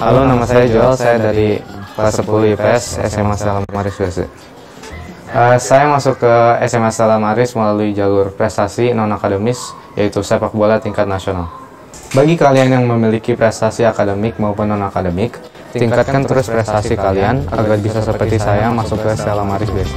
Halo, nama saya Joel, saya dari kelas 10 IPS SMA Stella Maris USD. Saya masuk ke SMA Stella Maris melalui jalur prestasi non-akademis, yaitu sepak bola tingkat nasional. Bagi kalian yang memiliki prestasi akademik maupun non-akademik, tingkatkan terus prestasi kalian agar bisa seperti saya masuk ke Stella Maris USD.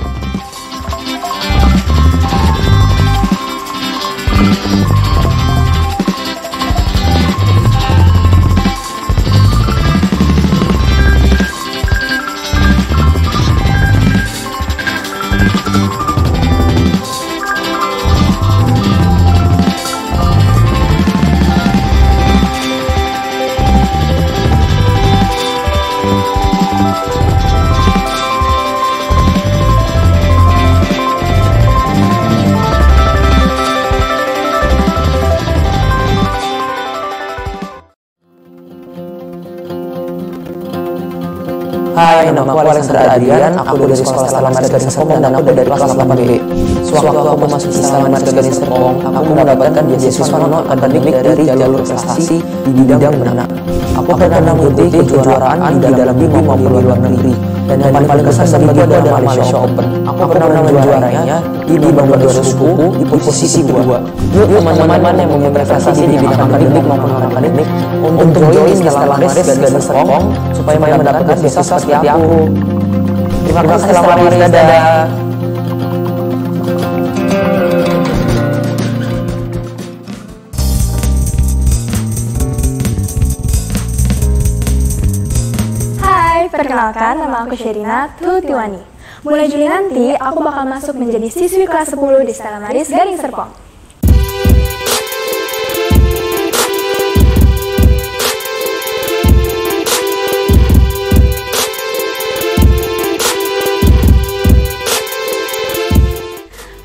Hai, nama aku Alexander Adrian, aku dari sekolah Stella Maris Gading Serpong dan aku dari kelas 8B. Sewaktu aku masuk di Stella Maris Gading Serpong, aku mendapatkan beasiswa non-akademik dari jalur prestasi di bidang berenang. Aku pernah mengikuti kejuaraan di dalam negeri maupun di luar negeri, dan yang paling berkesan bagiku adalah Malaysia Open. Aku pernah menjuarainya di lomba 2010 di posisi kedua. Yuk teman-teman yang mempunyai prestasi di bidang akademik maupun non-akademik untuk join di Stella Maris Gading Serpong supaya mendapatkan beasiswa seperti aku. Terima kasih Stella Maris, dadah. Hai, perkenalkan nama aku Sherina Tutiwani. Mulai Juli nanti, aku bakal masuk menjadi siswi kelas 10 di Stella Maris Gading Serpong.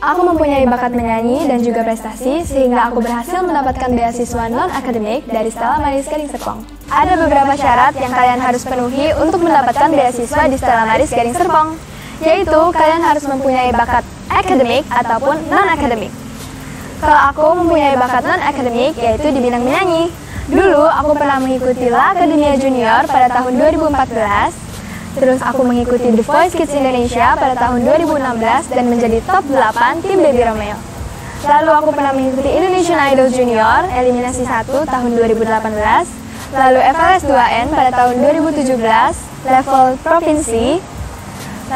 Aku mempunyai bakat menyanyi dan juga prestasi sehingga aku berhasil mendapatkan beasiswa non-akademik dari Stella Maris Gading Serpong. Ada beberapa syarat yang kalian harus penuhi untuk mendapatkan beasiswa di Stella Maris Gading Serpong, yaitu kalian harus mempunyai bakat akademik ataupun non-akademik. Kalau aku mempunyai bakat non-akademik yaitu di bidang menyanyi. Dulu aku pernah mengikuti La Academia Junior pada tahun 2014. Terus aku mengikuti The Voice Kids Indonesia pada tahun 2016 dan menjadi top 8 tim Baby Romeo. Lalu aku pernah mengikuti Indonesian Idol Junior eliminasi 1 tahun 2018, lalu FLS 2N pada tahun 2017 level provinsi.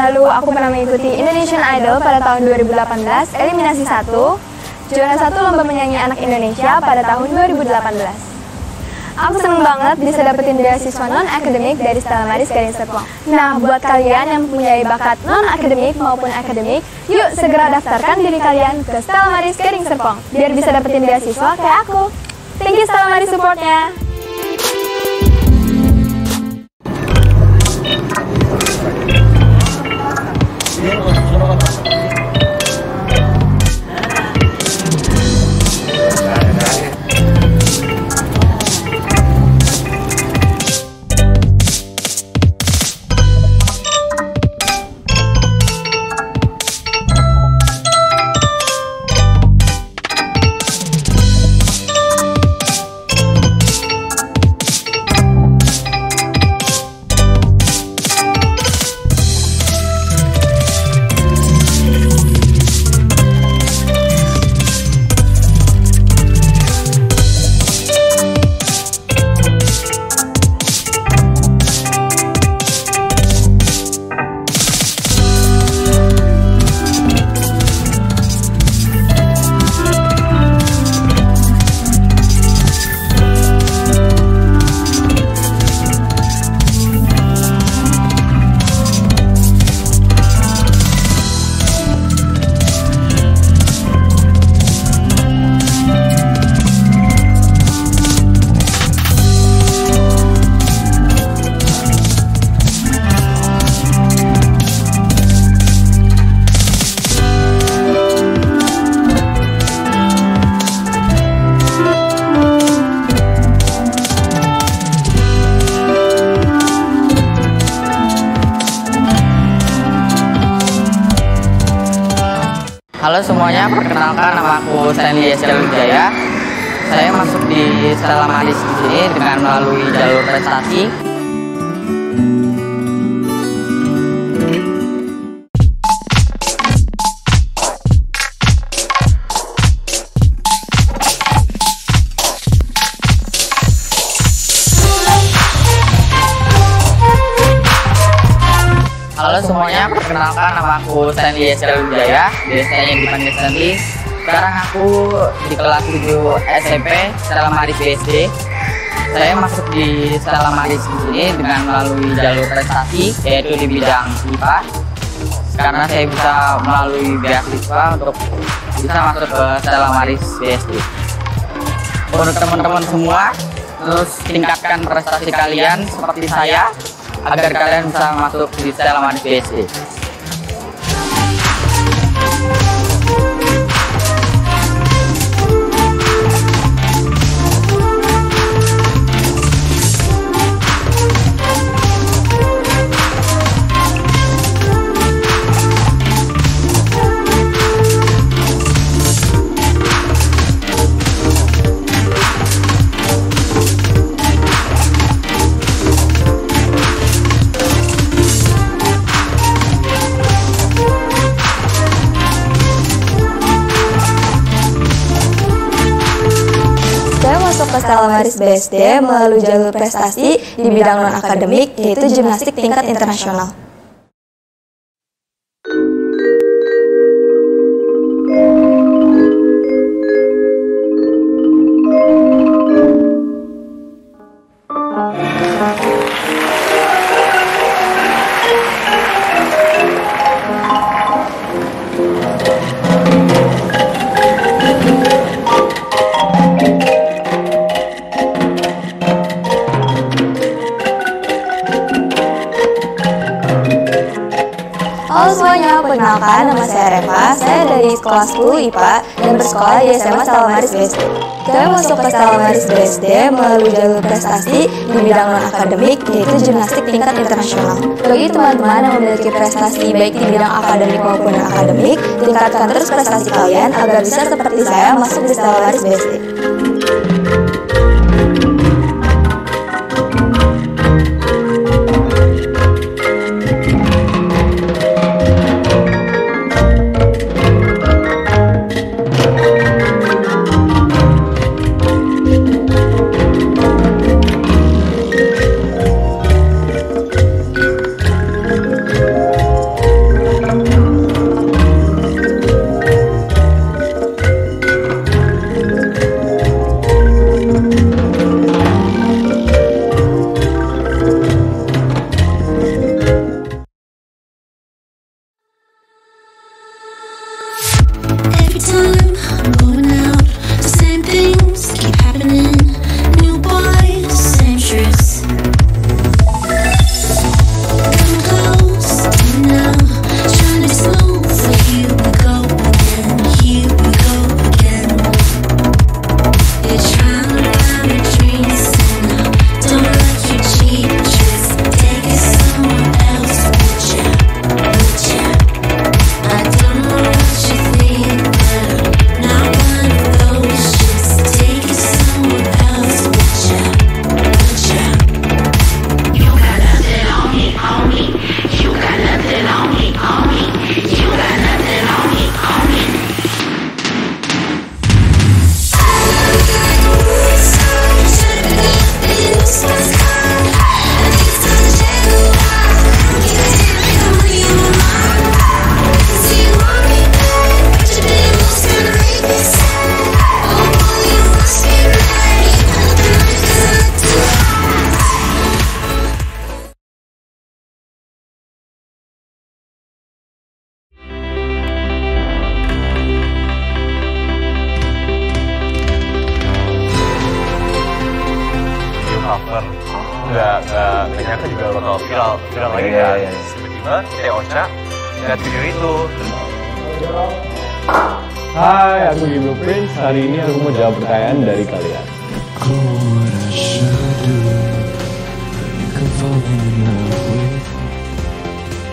Lalu aku pernah mengikuti Indonesian Idol pada tahun 2018 eliminasi 1, juara 1 lomba menyanyi anak Indonesia pada tahun 2018. Aku seneng banget bisa dapetin beasiswa non-akademik dari Stella Maris Gading Serpong. Nah, buat kalian yang mempunyai bakat non-akademik maupun akademik, yuk segera daftarkan diri kalian ke Stella Maris Gading Serpong, biar bisa dapetin beasiswa kayak aku. Thank you Stella Maris supportnya. Halo semuanya, perkenalkan nama aku Stanley Eskel Wijaya. Saya masuk di Stella Maris di sini dengan melalui jalur prestasi. Halo semuanya, perkenalkan nama aku Stanley Yeskiel Wijaya, biasanya dipanggil Stanley. Sekarang aku di kelas 7 SMP Stella Maris BSD. Saya masuk di Stella Maris di sini dengan melalui jalur prestasi, yaitu di bidang IPA. Karena saya bisa melalui beasiswa untuk bisa masuk ke Stella Maris BSD. Untuk teman-teman semua, terus tingkatkan prestasi kalian seperti saya, agar kalian bisa masuk di Stella Maris BSD. Ke Stella Maris BSD melalui jalur prestasi di bidang non-akademik, yaitu gimnastik tingkat internasional. Halo semuanya, perkenalkan nama saya Reva, saya dari kelas 10 IPA dan bersekolah di SMA Stella Maris BSD. Saya masuk ke Stella Maris BSD melalui jalur prestasi di bidang non-akademik, yaitu gimnastik tingkat internasional. Bagi teman-teman yang memiliki prestasi baik di bidang akademik maupun non-akademik, tingkatkan terus prestasi kalian agar bisa seperti saya masuk di Stella Maris BSD. Every time I'm going out, the same things keep happening. New boys, same tricks. Come close to me now, trying to be smooth, but here we go again, here we go again. You're trying to buy me drinks, and I don't like your cheap tricks. Take it somewhere else, would ya, would ya? I don't know what you think, but I'm not one of those shits. Take it somewhere else, would ya, would ya? You got nothing on me, on me. You got nothing on me, on me. You got nothing on me, on me. Nggak nyangka juga bakal viral lagi kan. Tiba-tiba Teh Ocha lihat video itu. Hai, aku Giblo Prince. Hari ini aku mau jawab pertanyaan dari kalian.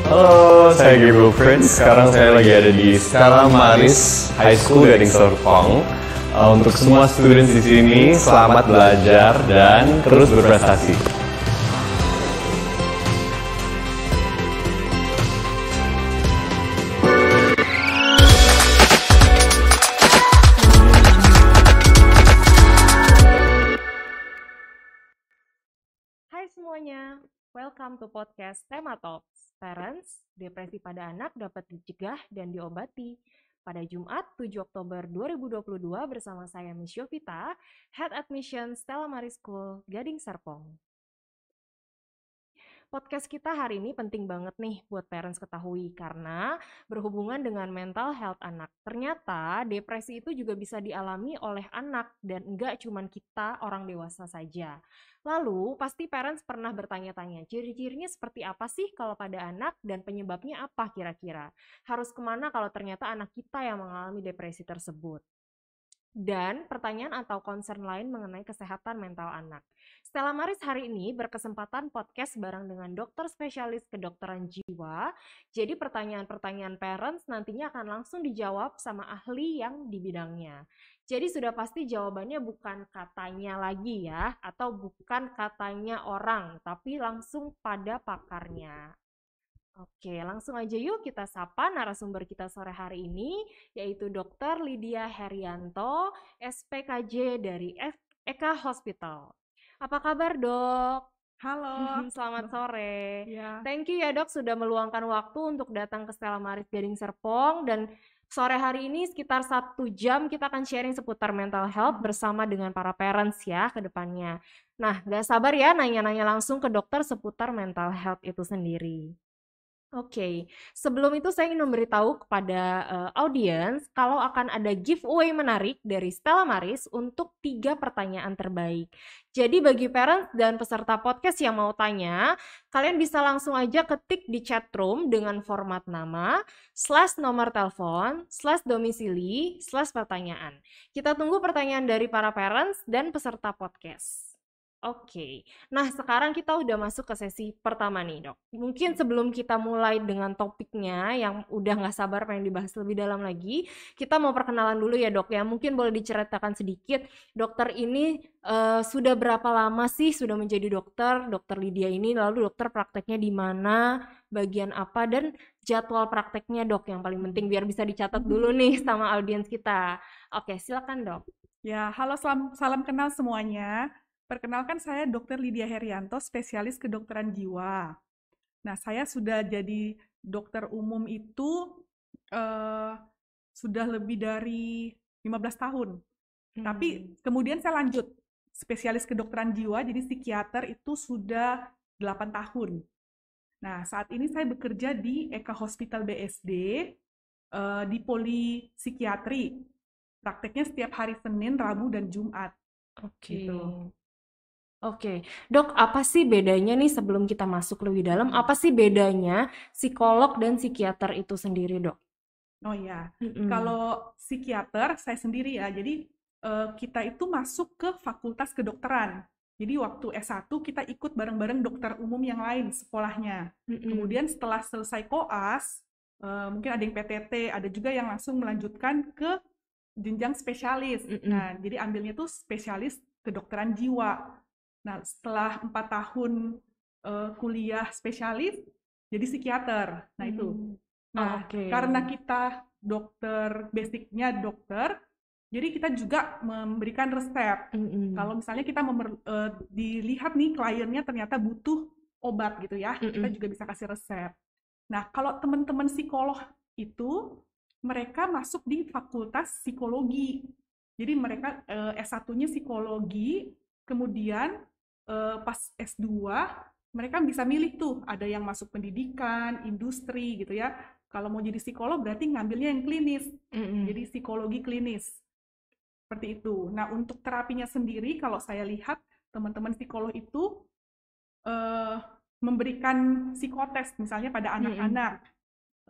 Halo, saya Giblo Prince. Sekarang saya lagi ada di Stella Maris High School Gading Serpong. Untuk semua students di sini, selamat belajar dan terus berprestasi. Hai Hai semuanya, welcome to podcast Tema Talks. Parents, depresi pada anak dapat dicegah dan diobati. Pada Jumat 7 Oktober 2022 bersama saya Miss Yovita, Head Admission Stella Maris School, Gading Serpong. Podcast kita hari ini penting banget nih buat parents ketahui karena berhubungan dengan mental health anak. Ternyata depresi itu juga bisa dialami oleh anak dan enggak cuman kita orang dewasa saja. Lalu pasti parents pernah bertanya-tanya ciri-cirinya seperti apa sih kalau pada anak dan penyebabnya apa kira-kira? Harus kemana kalau ternyata anak kita yang mengalami depresi tersebut? Dan pertanyaan atau concern lain mengenai kesehatan mental anak. Stella Maris hari ini berkesempatan podcast bareng dengan dokter spesialis kedokteran jiwa. Jadi pertanyaan-pertanyaan parents nantinya akan langsung dijawab sama ahli yang di bidangnya. Jadi sudah pasti jawabannya bukan katanya lagi ya, atau bukan katanya orang, tapi langsung pada pakarnya. Oke, langsung aja yuk kita sapa narasumber kita sore hari ini, yaitu Dr. Lydia Herianto, SPKJ dari Eka Hospital. Apa kabar, Dok? Halo. Selamat sore. Ya. Thank you ya, Dok, sudah meluangkan waktu untuk datang ke Stella Maris Gading Serpong. Dan sore hari ini sekitar 1 jam kita akan sharing seputar mental health bersama dengan para parents ya ke depannya. Nah, gak sabar ya nanya-nanya langsung ke dokter seputar mental health itu sendiri. Oke, sebelum itu saya ingin memberitahu kepada audiens kalau akan ada giveaway menarik dari Stella Maris untuk 3 pertanyaan terbaik. Jadi bagi parents dan peserta podcast yang mau tanya, kalian bisa langsung aja ketik di chat room dengan format nama, /nomor telepon, /domisili, /pertanyaan. Kita tunggu pertanyaan dari para parents dan peserta podcast. Oke, nah sekarang kita udah masuk ke sesi pertama nih, Dok. Mungkin sebelum kita mulai dengan topiknya yang udah nggak sabar pengen dibahas lebih dalam lagi, kita mau perkenalan dulu ya, Dok ya. Mungkin boleh diceritakan sedikit, dokter ini sudah berapa lama sih sudah menjadi dokter Lydia ini, lalu dokter prakteknya di mana, bagian apa, dan jadwal prakteknya, Dok, yang paling penting biar bisa dicatat dulu nih sama audiens kita. Oke, silakan, Dok. Ya, halo, salam kenal semuanya. Perkenalkan saya Dr. Lydia Herianto, spesialis kedokteran jiwa. Nah, saya sudah jadi dokter umum itu sudah lebih dari 15 tahun. Tapi kemudian saya lanjut spesialis kedokteran jiwa, jadi psikiater itu sudah 8 tahun. Nah, saat ini saya bekerja di Eka Hospital BSD, di poli psikiatri. Prakteknya setiap hari Senin, Rabu, dan Jumat. Oke. Gitu. Oke, Dok, apa sih bedanya nih sebelum kita masuk lebih dalam, apa sih bedanya psikolog dan psikiater itu sendiri, Dok? Oh ya, kalau psikiater saya sendiri ya, jadi kita itu masuk ke fakultas kedokteran. Jadi waktu S1 kita ikut bareng-bareng dokter umum yang lain sekolahnya. Kemudian setelah selesai koas, mungkin ada yang PTT, ada juga yang langsung melanjutkan ke jenjang spesialis. Nah, jadi ambilnya tuh spesialis kedokteran jiwa. Nah, setelah 4 tahun kuliah spesialis, jadi psikiater. Nah, itu. Nah, karena kita dokter, basicnya dokter, jadi kita juga memberikan resep. Kalau misalnya kita dilihat nih kliennya ternyata butuh obat gitu ya, kita juga bisa kasih resep. Nah, kalau teman-teman psikolog itu, mereka masuk di fakultas psikologi. Jadi mereka S1-nya psikologi, kemudian pas S2 mereka bisa milih tuh, ada yang masuk pendidikan, industri gitu ya. Kalau mau jadi psikolog berarti ngambilnya yang klinis, jadi psikologi klinis. Seperti itu. Nah, untuk terapinya sendiri kalau saya lihat teman-teman psikolog itu memberikan psikotes misalnya pada anak-anak,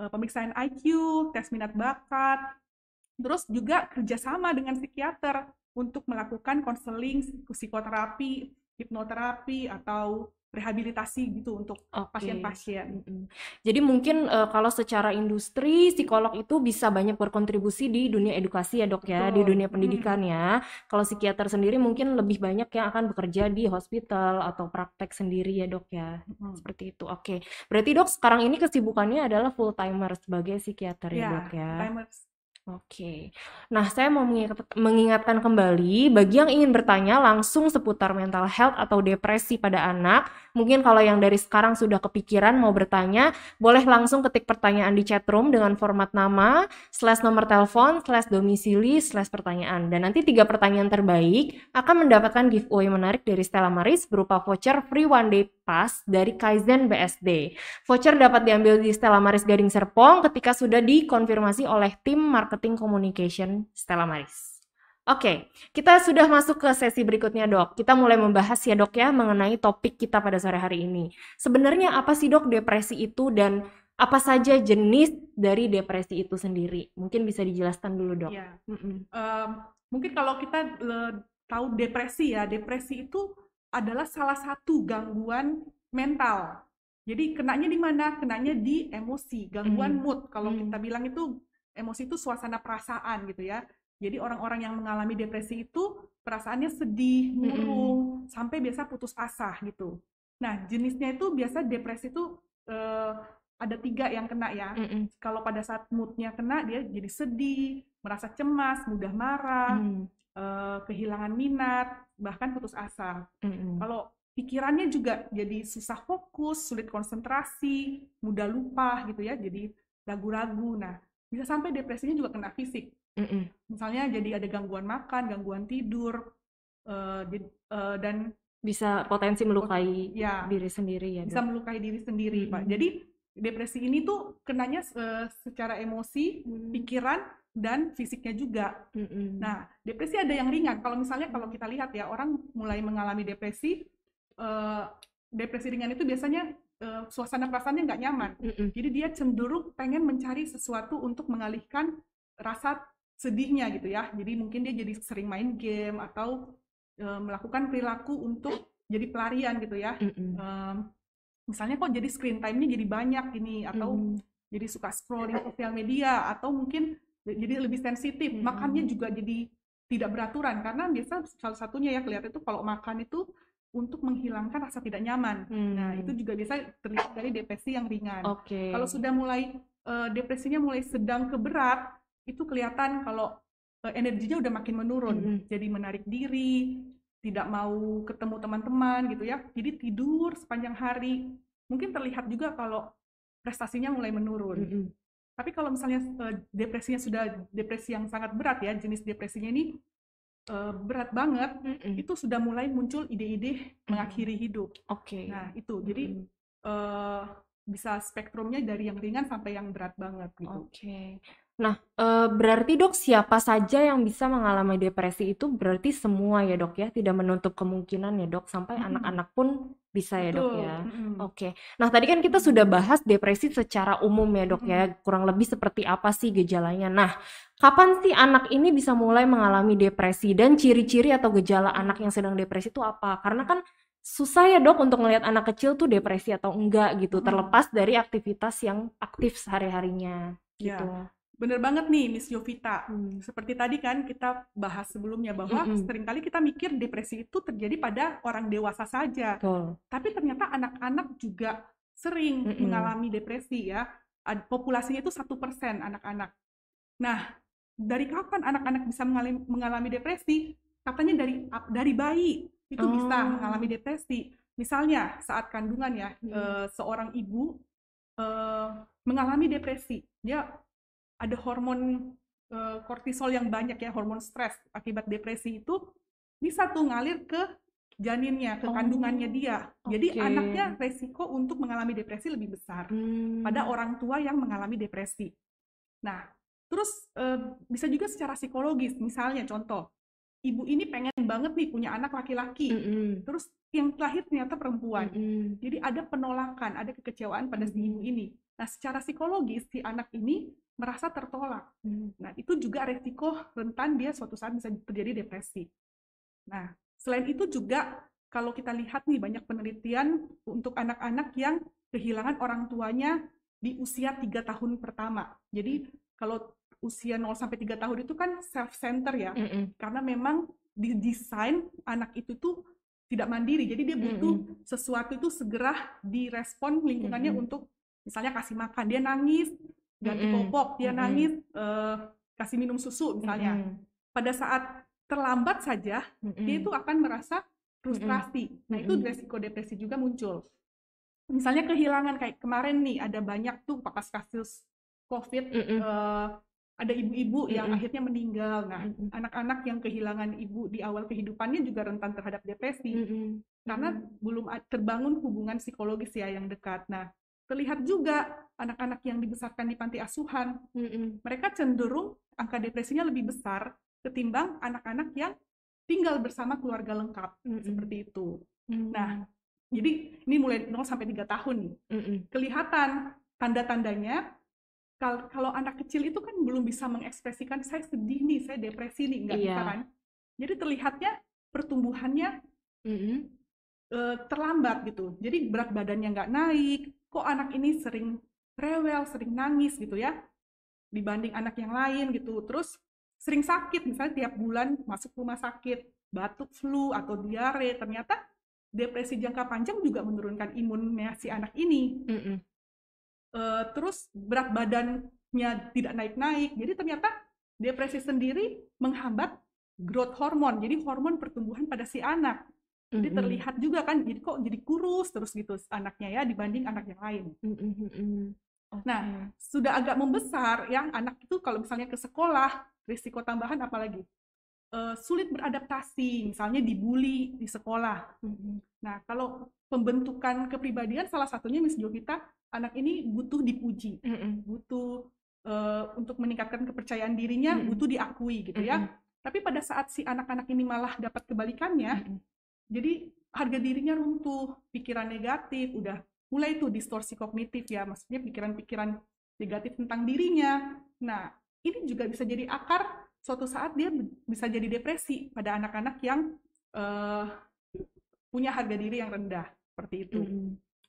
pemeriksaan IQ, tes minat bakat, terus juga kerjasama dengan psikiater untuk melakukan konseling, psikoterapi, hipnoterapi, atau rehabilitasi gitu untuk pasien-pasien. Jadi mungkin kalau secara industri, psikolog itu bisa banyak berkontribusi di dunia edukasi ya, Dok ya, di dunia pendidikan ya. Kalau psikiater sendiri mungkin lebih banyak yang akan bekerja di hospital atau praktek sendiri ya, Dok ya. Seperti itu. Oke. Berarti, Dok, sekarang ini kesibukannya adalah full timer sebagai psikiater ya, Dok ya. Full timers. Oke. Nah, saya mau mengingatkan kembali bagi yang ingin bertanya langsung seputar mental health atau depresi pada anak. Mungkin kalau yang dari sekarang sudah kepikiran mau bertanya, boleh langsung ketik pertanyaan di chat room dengan format nama, /nomor telepon, /domisili, /pertanyaan. Dan nanti 3 pertanyaan terbaik akan mendapatkan giveaway menarik dari Stella Maris berupa voucher free one day pass dari Kaizen BSD. Voucher dapat diambil di Stella Maris Gading Serpong ketika sudah dikonfirmasi oleh tim marketing communication Stella Maris. Oke, kita sudah masuk ke sesi berikutnya, Dok. Kita mulai membahas ya, Dok ya, mengenai topik kita pada sore hari ini. Sebenarnya apa sih, Dok, depresi itu dan apa saja jenis dari depresi itu sendiri? Mungkin bisa dijelaskan dulu, Dok. Ya. Mungkin kalau kita tahu depresi ya, depresi itu adalah salah satu gangguan mental. Jadi kenanya di mana? Kenanya di emosi, gangguan mood. Kalau kita bilang itu emosi itu suasana perasaan gitu ya. Jadi orang-orang yang mengalami depresi itu perasaannya sedih, murung, sampai biasa putus asa gitu. Nah, jenisnya itu biasa depresi itu ada 3 yang kena ya. Kalau pada saat moodnya kena, dia jadi sedih, merasa cemas, mudah marah, kehilangan minat, bahkan putus asa. Kalau pikirannya juga jadi susah fokus, sulit konsentrasi, mudah lupa gitu ya, jadi ragu-ragu. Nah, bisa sampai depresinya juga kena fisik. Misalnya jadi ada gangguan makan, gangguan tidur, dan bisa potensi melukai diri sendiri ya, bisa melukai diri sendiri, Pak. Jadi depresi ini tuh kenanya secara emosi, pikiran, dan fisiknya juga. Nah, depresi ada yang ringan. Kalau misalnya kalau kita lihat ya, orang mulai mengalami depresi ringan itu biasanya suasana perasaannya nggak nyaman. Jadi dia cenderung pengen mencari sesuatu untuk mengalihkan rasa sedihnya gitu ya. Jadi mungkin dia jadi sering main game atau melakukan perilaku untuk jadi pelarian gitu ya. Misalnya kok jadi screen time-nya jadi banyak ini, atau jadi suka scrolling sosial media, atau mungkin jadi lebih sensitif, makannya juga jadi tidak beraturan, karena biasa salah satunya ya kelihatan itu kalau makan itu untuk menghilangkan rasa tidak nyaman. Nah, itu juga bisa terlihat dari depresi yang ringan. Kalau sudah mulai depresinya mulai sedang ke berat, itu kelihatan kalau energinya udah makin menurun, jadi menarik diri, tidak mau ketemu teman-teman gitu ya, jadi tidur sepanjang hari. Mungkin terlihat juga kalau prestasinya mulai menurun. Tapi kalau misalnya depresinya sudah depresi yang sangat berat ya, jenis depresinya ini berat banget, itu sudah mulai muncul ide-ide mengakhiri hidup. Nah, itu jadi bisa spektrumnya dari yang ringan sampai yang berat banget gitu. Nah, berarti Dok, siapa saja yang bisa mengalami depresi itu berarti semua ya, Dok ya? Tidak menutup kemungkinan ya, Dok, sampai anak-anak pun bisa ya, Dok ya? Nah, tadi kan kita sudah bahas depresi secara umum ya, Dok ya, kurang lebih seperti apa sih gejalanya. Nah, kapan sih anak ini bisa mulai mengalami depresi, dan ciri-ciri atau gejala anak yang sedang depresi itu apa? Karena kan susah ya, Dok, untuk ngelihat anak kecil tuh depresi atau enggak gitu, terlepas dari aktivitas yang aktif sehari-harinya gitu. Bener banget nih, Miss Yovita. Seperti tadi kan kita bahas sebelumnya bahwa seringkali kita mikir depresi itu terjadi pada orang dewasa saja. Tapi ternyata anak-anak juga sering mengalami depresi ya. Populasinya itu 1% anak-anak. Nah, dari kapan anak-anak bisa mengalami depresi? Katanya dari bayi itu bisa mengalami depresi. Misalnya saat kandungan ya, seorang ibu mengalami depresi. Dia ada hormon kortisol yang banyak ya, hormon stres akibat depresi itu bisa tuh ngalir ke janinnya, ke kandungannya dia. Jadi anaknya resiko untuk mengalami depresi lebih besar pada orang tua yang mengalami depresi. Nah, terus bisa juga secara psikologis. Misalnya contoh, ibu ini pengen banget nih punya anak laki-laki, terus yang lahir ternyata perempuan. Jadi ada penolakan, ada kekecewaan pada si ibu ini. Nah, secara psikologis si anak ini merasa tertolak. Nah, itu juga resiko rentan dia suatu saat bisa terjadi depresi. Nah, selain itu juga kalau kita lihat nih banyak penelitian untuk anak-anak yang kehilangan orang tuanya di usia 3 tahun pertama. Jadi kalau usia 0 sampai 3 tahun itu kan self-center ya. Karena memang didesain anak itu tuh tidak mandiri. Jadi dia butuh sesuatu itu segera direspon lingkungannya untuk misalnya kasih makan. Dia nangis, ganti popok, dia nangis, kasih minum susu misalnya. Pada saat terlambat saja, dia itu akan merasa frustrasi. Nah, itu resiko depresi juga muncul. Misalnya kehilangan, kayak kemarin nih ada banyak tuh pas kasus COVID, ada ibu-ibu yang akhirnya meninggal. Nah, anak-anak yang kehilangan ibu di awal kehidupannya juga rentan terhadap depresi karena belum terbangun hubungan psikologis ya yang dekat. Nah, terlihat juga anak-anak yang dibesarkan di panti asuhan, mereka cenderung angka depresinya lebih besar ketimbang anak-anak yang tinggal bersama keluarga lengkap, seperti itu. Nah, jadi ini mulai 0 sampai 3 tahun nih. Kelihatan tanda-tandanya kalau anak kecil itu kan belum bisa mengekspresikan saya sedih nih, saya depresi nih, nggak bisa kan. Jadi terlihatnya pertumbuhannya terlambat gitu. Jadi berat badannya nggak naik, kok anak ini sering rewel, sering nangis gitu ya, dibanding anak yang lain gitu. Terus sering sakit, misalnya tiap bulan masuk rumah sakit, batuk, flu, atau diare. Ternyata depresi jangka panjang juga menurunkan imunnya si anak ini. Terus berat badannya tidak naik-naik. Jadi ternyata depresi sendiri menghambat growth hormone, jadi hormon pertumbuhan pada si anak. Jadi terlihat juga kan, jadi kok jadi kurus terus gitu anaknya ya dibanding anak yang lain. Nah, sudah agak membesar ya anak itu kalau misalnya ke sekolah, risiko tambahan apalagi sulit beradaptasi, misalnya dibully di sekolah. Nah, kalau pembentukan kepribadian salah satunya Miss Jovita, anak ini butuh dipuji, butuh untuk meningkatkan kepercayaan dirinya, butuh diakui gitu ya. Tapi pada saat si anak-anak ini malah dapat kebalikannya, jadi harga dirinya runtuh, pikiran negatif, udah mulai tuh distorsi kognitif ya, maksudnya pikiran-pikiran negatif tentang dirinya. Nah, ini juga bisa jadi akar suatu saat dia bisa jadi depresi pada anak-anak yang punya harga diri yang rendah, seperti itu.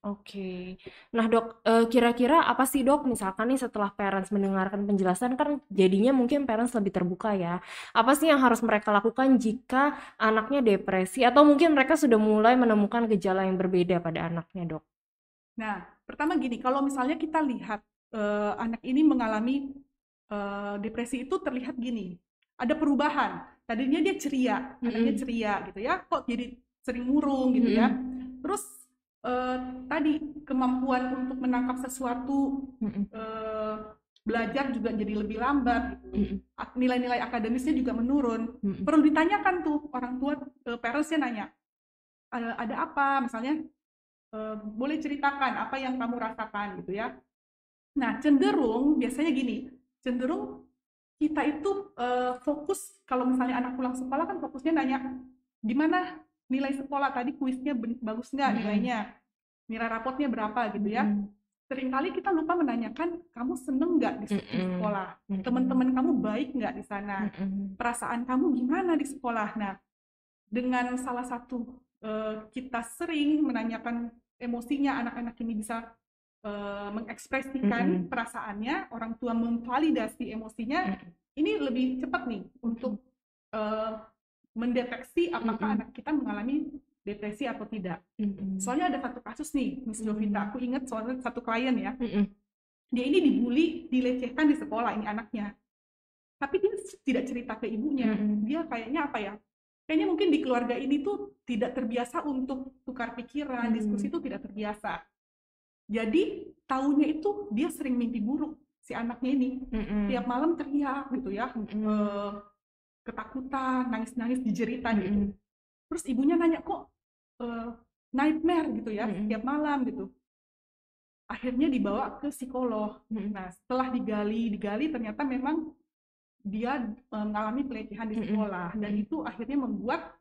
Oke. Nah, Dok, kira-kira apa sih, Dok, misalkan nih setelah parents mendengarkan penjelasan kan jadinya mungkin parents lebih terbuka ya. Apa sih yang harus mereka lakukan jika anaknya depresi atau mungkin mereka sudah mulai menemukan gejala yang berbeda pada anaknya, Dok? Nah, pertama gini, kalau misalnya kita lihat anak ini mengalami depresi itu terlihat gini, ada perubahan. Tadinya dia ceria, anaknya ceria gitu ya, kok jadi sering murung gitu ya. Terus tadi kemampuan untuk menangkap sesuatu, belajar juga jadi lebih lambat, gitu. Nilai-nilai akademisnya juga menurun. Perlu ditanyakan tuh orang tua, parentsnya nanya, ada apa? Misalnya, boleh ceritakan apa yang kamu rasakan gitu ya. Nah, cenderung biasanya gini, cenderung kita itu fokus kalau misalnya anak pulang sekolah kan fokusnya nanya gimana nilai sekolah tadi, kuisnya bagus nggak nilainya, nilai rapotnya berapa gitu ya. Seringkali kita lupa menanyakan kamu seneng nggak di sekolah, teman-teman kamu baik nggak di sana, perasaan kamu gimana di sekolah. Nah, dengan salah satu kita sering menanyakan emosinya, anak-anak ini bisa mengekspresikan perasaannya, orang tua memvalidasi emosinya, ini lebih cepat nih untuk mendeteksi apakah anak kita mengalami depresi atau tidak. Soalnya ada satu kasus nih, Miss Jovita, aku ingat soalnya satu klien ya, dia ini dibully, dilecehkan di sekolah, ini anaknya. Tapi dia tidak cerita ke ibunya, dia kayaknya apa ya, kayaknya mungkin di keluarga ini tuh tidak terbiasa untuk tukar pikiran, diskusi itu tidak terbiasa. Jadi taunya itu dia sering mimpi buruk, si anaknya ini, tiap malam teriak gitu ya, ketakutan, nangis-nangis, dijerita gitu. Terus ibunya nanya, kok nightmare gitu ya, setiap malam gitu. Akhirnya dibawa ke psikolog. Nah, setelah digali ternyata memang dia mengalami pelecehan di sekolah, dan itu akhirnya membuat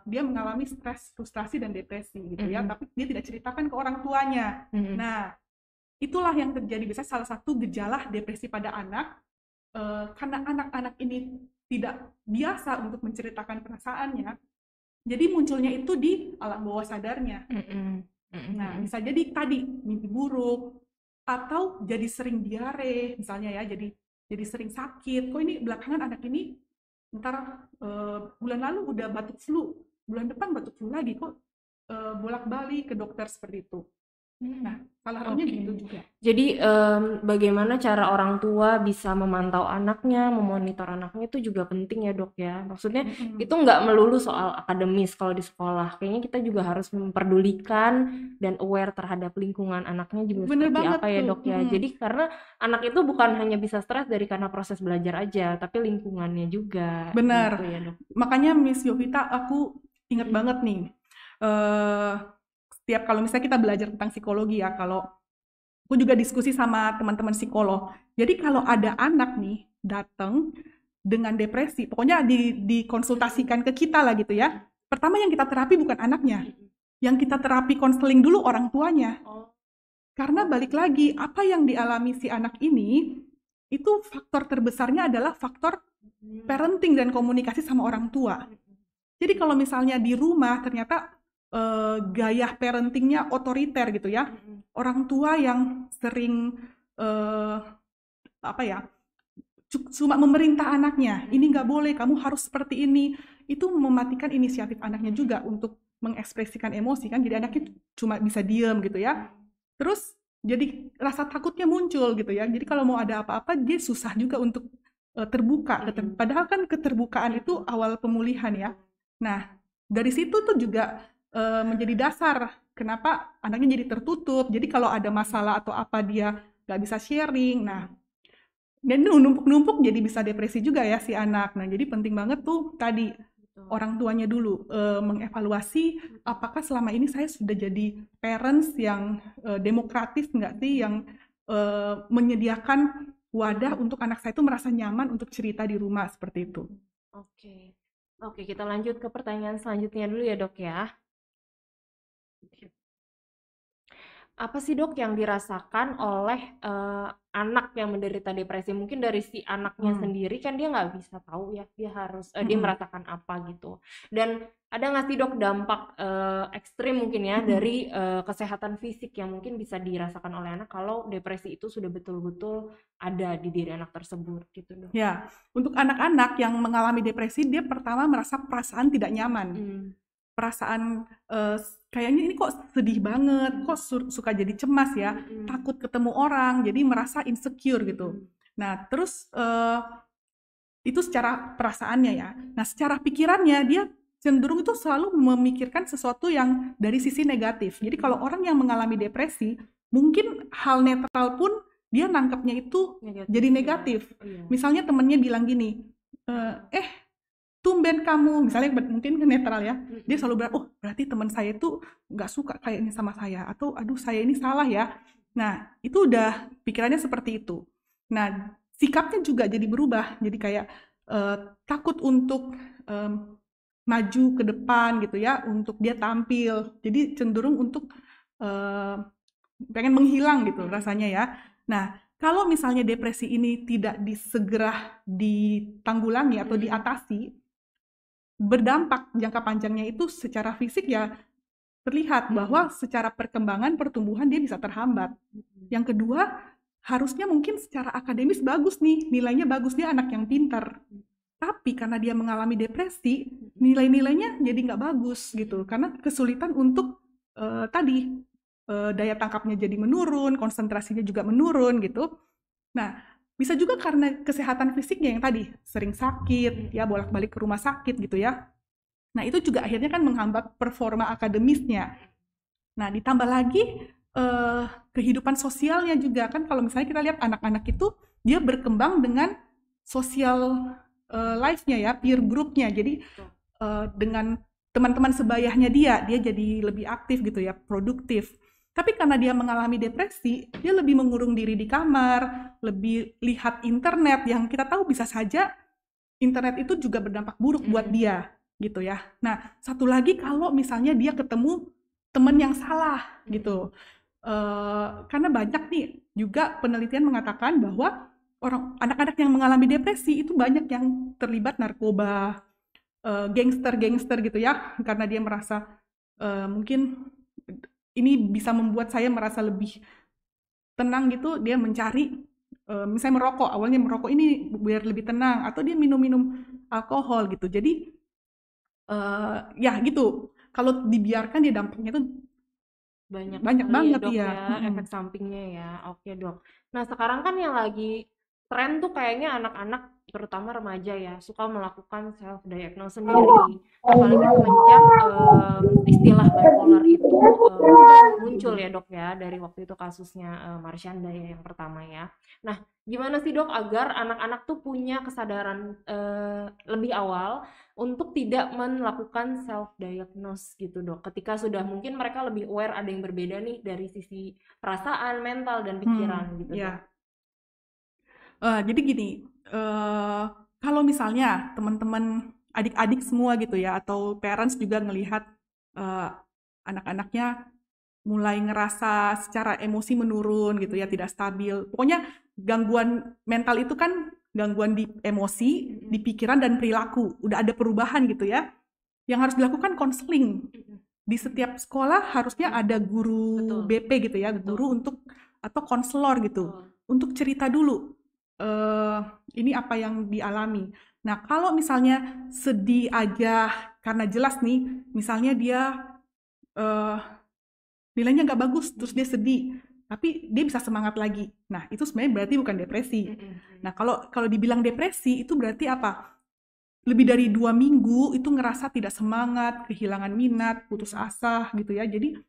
dia mengalami stres, frustrasi, dan depresi gitu ya. Tapi dia tidak ceritakan ke orang tuanya. Nah, itulah yang terjadi. Biasanya salah satu gejala depresi pada anak, karena anak-anak ini tidak biasa untuk menceritakan perasaannya, jadi munculnya itu di alam bawah sadarnya. Nah, bisa jadi tadi mimpi buruk, atau jadi sering diare misalnya ya, jadi sering sakit. Kok ini belakangan anak ini ntar bulan lalu udah batuk flu, bulan depan batuk flu lagi, kok bolak-balik ke dokter seperti itu. Nah, salah satunya Oke. gitu juga. Jadi bagaimana cara orang tua bisa memantau anaknya, memonitor anaknya itu juga penting ya dok ya. Maksudnya itu nggak melulu soal akademis kalau di sekolah. Kayaknya kita juga harus memperdulikan dan aware terhadap lingkungan anaknya juga Bener seperti banget apa ya tuh. dok ya. Jadi karena anak itu bukan hanya bisa stres karena proses belajar aja, tapi lingkungannya juga Benar. gitu ya dok. Makanya Miss Yovita, aku inget banget nih. Setiap kalau misalnya kita belajar tentang psikologi ya, kalau aku juga diskusi sama teman-teman psikolog. Jadi kalau ada anak nih datang dengan depresi, pokoknya dikonsultasikan ke kita lah gitu ya. Pertama yang kita terapi bukan anaknya, yang kita terapi konseling dulu orang tuanya. Karena balik lagi, apa yang dialami si anak ini, itu faktor terbesarnya adalah faktor parenting dan komunikasi sama orang tua. Jadi kalau misalnya di rumah ternyata gaya parentingnya otoriter gitu ya, orang tua yang sering cuma memerintah anaknya, ini nggak boleh, kamu harus seperti ini, itu mematikan inisiatif anaknya juga untuk mengekspresikan emosi kan, jadi anaknya cuma bisa diem gitu ya. Terus jadi rasa takutnya muncul gitu ya, jadi kalau mau ada apa-apa dia susah juga untuk terbuka, padahal kan keterbukaan itu awal pemulihan ya. Nah dari situ tuh juga menjadi dasar kenapa anaknya jadi tertutup. Jadi kalau ada masalah atau apa dia nggak bisa sharing. Nah, dan itu numpuk-numpuk jadi bisa depresi juga ya si anak. Nah, jadi penting banget tuh tadi orang tuanya dulu mengevaluasi apakah selama ini saya sudah jadi parents yang demokratis nggak sih, yang menyediakan wadah untuk anak saya itu merasa nyaman untuk cerita di rumah seperti itu. Oke, kita lanjut ke pertanyaan selanjutnya dulu ya dok ya. Apa sih dok yang dirasakan oleh anak yang menderita depresi? Mungkin dari si anaknya sendiri kan dia nggak bisa tahu ya, dia harus dia merasakan apa gitu. Dan ada nggak sih dok dampak ekstrim mungkin ya dari kesehatan fisik yang mungkin bisa dirasakan oleh anak kalau depresi itu sudah betul-betul ada di diri anak tersebut gitu dok? Ya, untuk anak-anak yang mengalami depresi, dia pertama merasa perasaan tidak nyaman. Perasaan kayaknya ini kok sedih banget, kok suka jadi cemas ya, takut ketemu orang, jadi merasa insecure gitu. Nah, terus itu secara perasaannya ya. Nah, secara pikirannya dia cenderung itu selalu memikirkan sesuatu yang dari sisi negatif. Jadi kalau orang yang mengalami depresi, mungkin hal netral pun dia nangkepnya itu jadi negatif. Misalnya temennya bilang gini, tumben kamu, misalnya mungkin netral ya, dia selalu bilang, oh berarti teman saya itu nggak suka kayak ini sama saya, atau aduh saya ini salah ya. Nah itu udah pikirannya seperti itu. Nah sikapnya juga jadi berubah, jadi kayak takut untuk maju ke depan gitu ya, untuk dia tampil, jadi cenderung untuk pengen menghilang gitu rasanya ya. Nah kalau misalnya depresi ini tidak segera ditanggulangi atau diatasi, berdampak jangka panjangnya itu secara fisik ya terlihat bahwa secara perkembangan pertumbuhan dia bisa terhambat. Yang kedua, harusnya mungkin secara akademis bagus nih, nilainya bagus, dia anak yang pintar. Tapi karena dia mengalami depresi, nilai-nilainya jadi nggak bagus gitu, karena kesulitan untuk daya tangkapnya jadi menurun, konsentrasinya juga menurun gitu. Nah, bisa juga karena kesehatan fisiknya yang tadi sering sakit, ya bolak-balik ke rumah sakit gitu ya. Nah itu juga akhirnya kan menghambat performa akademisnya. Nah ditambah lagi kehidupan sosialnya juga kan, kalau misalnya kita lihat anak-anak itu dia berkembang dengan sosial life-nya ya, peer group-nya. Jadi dengan teman-teman sebayahnya dia jadi lebih aktif gitu ya, produktif. Tapi karena dia mengalami depresi, dia lebih mengurung diri di kamar, lebih lihat internet, yang kita tahu bisa saja internet itu juga berdampak buruk buat dia, gitu ya. Nah, satu lagi kalau misalnya dia ketemu teman yang salah, gitu. Karena banyak nih juga penelitian mengatakan bahwa anak-anak yang mengalami depresi itu banyak yang terlibat narkoba, gangster gitu ya, karena dia merasa mungkin ini bisa membuat saya merasa lebih tenang gitu, dia mencari misalnya merokok, awalnya merokok ini biar lebih tenang, atau dia minum-minum alkohol gitu. Jadi ya gitu, kalau dibiarkan dia dampaknya tuh Banyak Banyak sekali ya banget dok ya. ya efek sampingnya ya. Oke dok. Nah sekarang kan yang lagi tren tuh kayaknya anak-anak terutama remaja ya suka melakukan self diagnose sendiri. Apalagi semenjak istilah bipolar itu muncul ya dok ya dari waktu itu kasusnya Marsyanda ya yang pertama ya. Nah gimana sih dok agar anak-anak tuh punya kesadaran lebih awal untuk tidak melakukan self diagnose gitu dok. Ketika sudah mungkin mereka lebih aware ada yang berbeda nih dari sisi perasaan, mental dan pikiran gitu dok. Ya. Jadi gini, kalau misalnya teman-teman adik-adik semua gitu ya, atau parents juga ngelihat anak-anaknya mulai ngerasa secara emosi menurun gitu ya, tidak stabil. Pokoknya gangguan mental itu kan gangguan di emosi, di pikiran dan perilaku. Udah ada perubahan gitu ya. Yang harus dilakukan konseling. Di setiap sekolah harusnya ada guru BP gitu ya, guru untuk atau konselor gitu, untuk cerita dulu ini apa yang dialami. Nah, kalau misalnya sedih aja karena jelas nih, misalnya dia nilainya nggak bagus, terus dia sedih, tapi dia bisa semangat lagi. Nah, itu sebenarnya berarti bukan depresi. Nah, kalau dibilang depresi, itu berarti apa? Lebih dari 2 minggu itu ngerasa tidak semangat, kehilangan minat, putus asa gitu ya. Jadi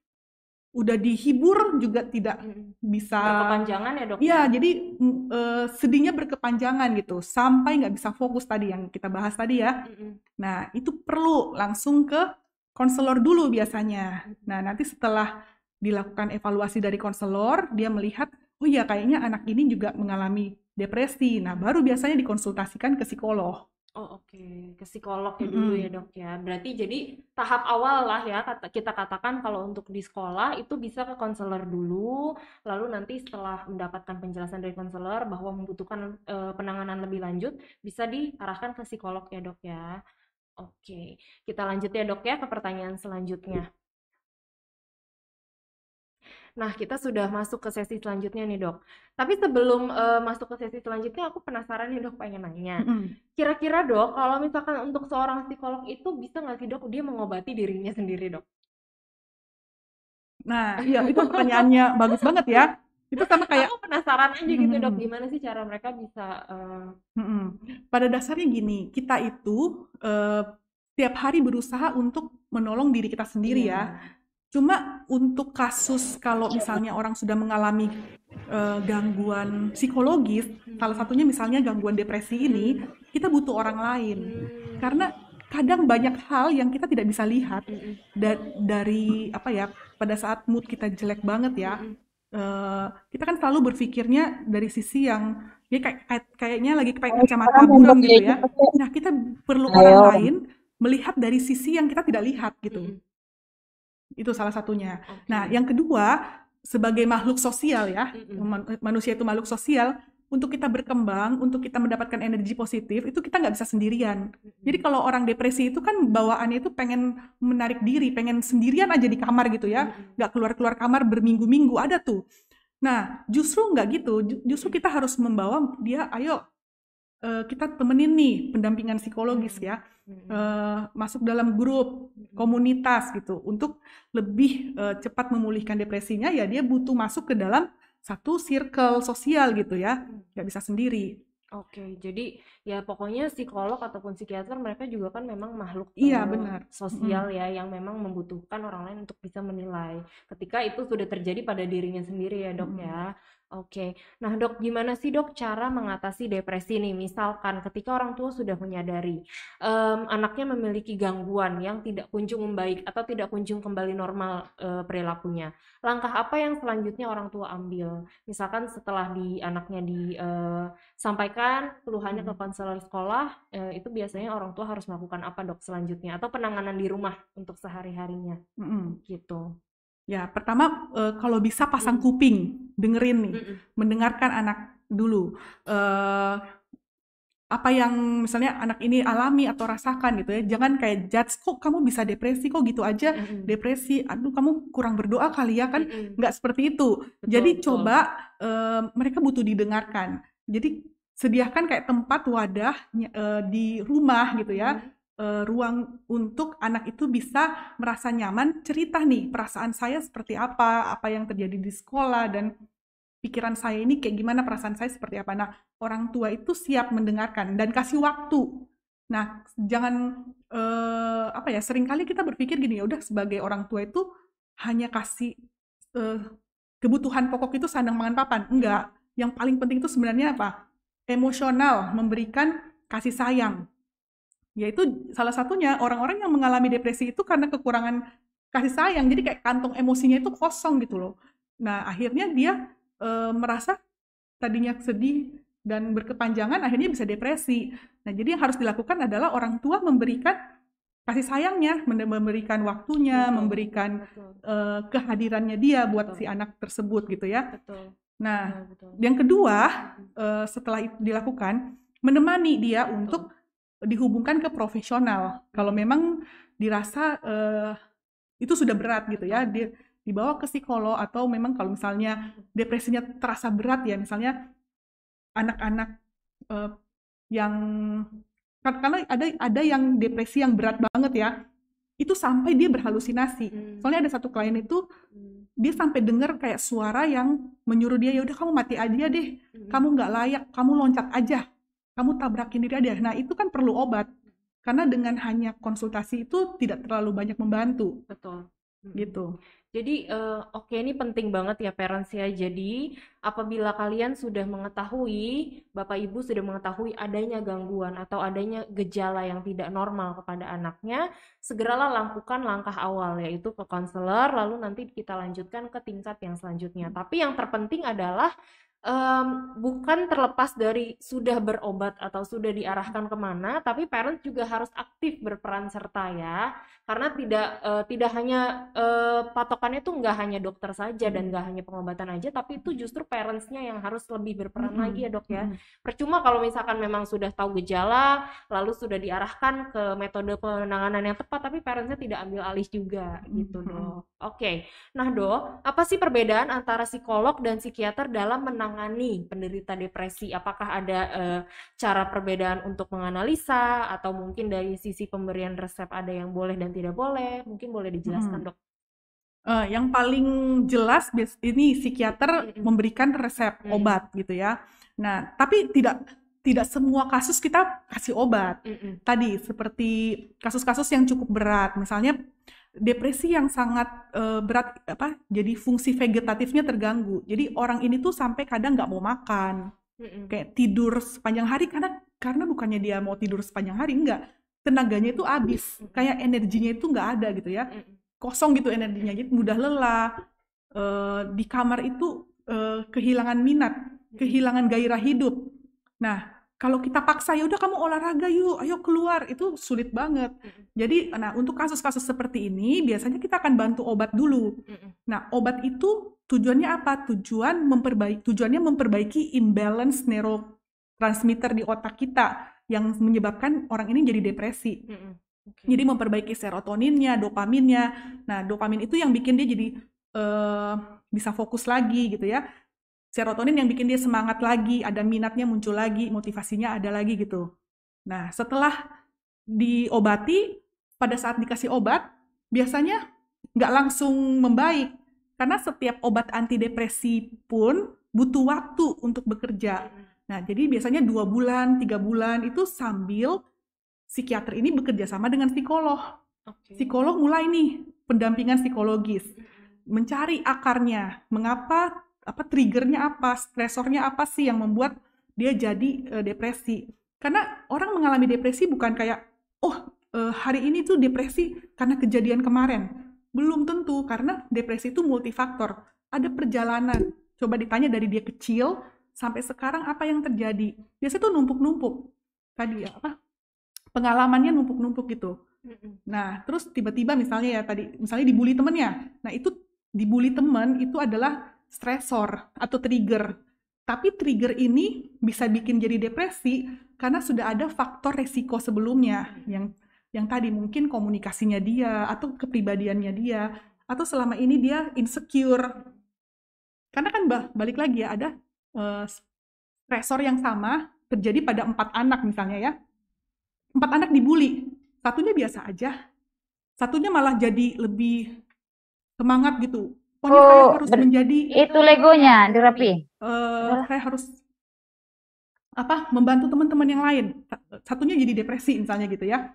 udah dihibur juga tidak bisa berkepanjangan ya dok? Iya, jadi sedihnya berkepanjangan gitu, sampai nggak bisa fokus tadi yang kita bahas tadi ya. Nah, itu perlu langsung ke konselor dulu biasanya. Nah, nanti setelah dilakukan evaluasi dari konselor, dia melihat, oh ya kayaknya anak ini juga mengalami depresi. Nah, baru biasanya dikonsultasikan ke psikolog. Oh oke, ke psikolog ya dulu ya dok ya. Berarti jadi tahap awal lah ya kita katakan kalau untuk di sekolah itu bisa ke konselor dulu, lalu nanti setelah mendapatkan penjelasan dari konselor bahwa membutuhkan penanganan lebih lanjut, bisa diarahkan ke psikolog ya dok ya. Oke, kita lanjut ya dok ya ke pertanyaan selanjutnya. Nah, kita sudah masuk ke sesi selanjutnya nih dok. Tapi sebelum masuk ke sesi selanjutnya, aku penasaran nih dok, pengen nanya. Kira-kira dok, kalau misalkan untuk seorang psikolog itu bisa nggak sih dok dia mengobati dirinya sendiri dok? Nah, iya itu pertanyaannya bagus banget ya. Itu sama kayak aku penasaran aja gitu dok, gimana sih cara mereka bisa pada dasarnya gini, kita itu tiap hari berusaha untuk menolong diri kita sendiri ya. Cuma untuk kasus kalau misalnya orang sudah mengalami gangguan psikologis, salah satunya misalnya gangguan depresi ini, kita butuh orang lain. Karena kadang banyak hal yang kita tidak bisa lihat dari apa ya, pada saat mood kita jelek banget ya. Kita kan selalu berpikirnya dari sisi yang ya kayaknya lagi pakai kacamata buram gitu ya. Nah, kita perlu orang lain melihat dari sisi yang kita tidak lihat gitu. Itu salah satunya. Nah, yang kedua, sebagai makhluk sosial ya, manusia itu makhluk sosial, untuk kita berkembang, untuk kita mendapatkan energi positif, itu kita nggak bisa sendirian. Jadi kalau orang depresi itu kan bawaannya itu pengen menarik diri, pengen sendirian aja di kamar gitu ya, nggak keluar-keluar kamar berminggu-minggu, ada tuh. Nah, justru nggak gitu, justru kita harus membawa dia, ayo kita temenin nih pendampingan psikologis ya, masuk dalam grup, komunitas gitu, untuk lebih cepat memulihkan depresinya ya dia butuh masuk ke dalam satu circle sosial gitu ya, nggak bisa sendiri. Oke, jadi ya pokoknya psikolog ataupun psikiater mereka juga kan memang makhluk benar. sosial ya yang memang membutuhkan orang lain untuk bisa menilai ketika itu sudah terjadi pada dirinya sendiri ya dok ya. Oke, nah dok gimana sih dok cara mengatasi depresi nih? Misalkan ketika orang tua sudah menyadari anaknya memiliki gangguan yang tidak kunjung membaik atau tidak kunjung kembali normal perilakunya. Langkah apa yang selanjutnya orang tua ambil? Misalkan setelah anaknya disampaikan keluhannya ke konselor sekolah, itu biasanya orang tua harus melakukan apa dok selanjutnya? Atau penanganan di rumah untuk sehari-harinya gitu. Ya, pertama kalau bisa pasang kuping, dengerin nih, mendengarkan anak dulu. Apa yang misalnya anak ini alami atau rasakan gitu ya. Jangan kayak judge, kok kamu bisa depresi, kok gitu aja depresi, aduh kamu kurang berdoa kali ya kan. Nggak seperti itu. Jadi coba mereka butuh didengarkan. Jadi sediakan kayak tempat wadah di rumah gitu ya. ruang untuk anak itu bisa merasa nyaman cerita nih perasaan saya seperti apa yang terjadi di sekolah, dan pikiran saya ini kayak gimana, perasaan saya seperti apa. Nah, orang tua itu siap mendengarkan dan kasih waktu. Nah, jangan seringkali kita berpikir gini, ya udah sebagai orang tua itu hanya kasih kebutuhan pokok itu sandang pangan papan. Enggak. Yang paling penting itu sebenarnya apa? Emosional, memberikan kasih sayang. Yaitu salah satunya orang-orang yang mengalami depresi itu karena kekurangan kasih sayang. Jadi kayak kantong emosinya itu kosong gitu loh. Nah, akhirnya dia merasa tadinya sedih dan berkepanjangan, akhirnya bisa depresi. Nah, jadi yang harus dilakukan adalah orang tua memberikan kasih sayangnya, memberikan waktunya, memberikan kehadirannya dia buat si anak tersebut gitu ya. Nah, yang kedua, setelah itu dilakukan, menemani dia untuk dihubungkan ke profesional. Kalau memang dirasa itu sudah berat gitu ya, dibawa ke psikolog, atau memang kalau misalnya depresinya terasa berat ya, misalnya anak-anak yang karena ada yang depresi yang berat banget ya, itu sampai dia berhalusinasi. Soalnya ada satu klien itu dia sampai dengar kayak suara yang menyuruh dia, ya udah kamu mati aja deh, kamu nggak layak, kamu loncat aja, kamu tabrakin diri aja. Nah, itu kan perlu obat, karena dengan hanya konsultasi itu tidak terlalu banyak membantu. Betul. Gitu. Jadi oke, ini penting banget ya parents ya. Jadi apabila kalian sudah mengetahui, Bapak Ibu sudah mengetahui adanya gangguan atau adanya gejala yang tidak normal kepada anaknya, segeralah lakukan langkah awal, yaitu ke konselor, lalu nanti kita lanjutkan ke tingkat yang selanjutnya. Tapi yang terpenting adalah bukan terlepas dari sudah berobat atau sudah diarahkan kemana, tapi parents juga harus aktif berperan serta ya, karena tidak hanya patokannya itu nggak hanya dokter saja dan nggak hanya pengobatan aja, tapi itu justru parentsnya yang harus lebih berperan lagi ya dok ya. Percuma kalau misalkan memang sudah tahu gejala, lalu sudah diarahkan ke metode penanganan yang tepat, tapi parentsnya tidak ambil alih juga gitu dok. Oke, nah dok, apa sih perbedaan antara psikolog dan psikiater dalam menangani penderita depresi? Apakah ada cara perbedaan untuk menganalisa, atau mungkin dari sisi pemberian resep ada yang boleh dan tidak boleh? Mungkin boleh dijelaskan dok. Yang paling jelas ini psikiater memberikan resep obat gitu ya. Nah, tapi tidak semua kasus kita kasih obat. Tadi seperti kasus-kasus yang cukup berat, misalnya depresi yang sangat berat, jadi fungsi vegetatifnya terganggu. Jadi orang ini tuh sampai kadang nggak mau makan, kayak tidur sepanjang hari, karena bukannya dia mau tidur sepanjang hari, enggak, tenaganya itu habis, kayak energinya itu nggak ada gitu ya, kosong gitu energinya, jadi mudah lelah, di kamar itu kehilangan minat, kehilangan gairah hidup. Nah, kalau kita paksa, ya udah kamu olahraga yuk, ayo keluar, itu sulit banget. Jadi, nah untuk kasus-kasus seperti ini biasanya kita akan bantu obat dulu. Nah, obat itu tujuannya apa? Tujuannya memperbaiki imbalance neurotransmitter di otak kita yang menyebabkan orang ini jadi depresi. Jadi memperbaiki serotoninnya, dopaminnya. Nah, dopamin itu yang bikin dia jadi bisa fokus lagi gitu ya. Serotonin yang bikin dia semangat lagi, ada minatnya muncul lagi, motivasinya ada lagi gitu. Nah, setelah diobati, pada saat dikasih obat, biasanya nggak langsung membaik. Karena setiap obat antidepresi pun butuh waktu untuk bekerja. Nah, jadi biasanya 2 bulan, 3 bulan itu sambil psikiater ini bekerja sama dengan psikolog. Psikolog mulai nih pendampingan psikologis, mencari akarnya, mengapa, triggernya apa, stresornya apa sih yang membuat dia jadi depresi. Karena orang mengalami depresi bukan kayak, hari ini tuh depresi karena kejadian kemarin. Belum tentu, karena depresi itu multifaktor. Ada perjalanan. Coba ditanya dari dia kecil sampai sekarang apa yang terjadi. Biasanya tuh numpuk-numpuk. Tadi pengalamannya numpuk-numpuk gitu. Nah, terus tiba-tiba misalnya dibully temennya. Nah, itu dibully teman itu adalah stresor atau trigger. Tapi trigger ini bisa bikin jadi depresi karena sudah ada faktor resiko sebelumnya yang tadi mungkin komunikasinya dia atau kepribadiannya dia atau selama ini dia insecure. Karena kan balik lagi ya, ada stresor yang sama terjadi pada 4 anak misalnya ya. 4 anak dibully satunya biasa aja, satunya malah jadi lebih semangat gitu. Pokoknya saya harus menjadi itu legonya dirapi. saya harus membantu teman-teman yang lain. Satunya jadi depresi misalnya gitu ya.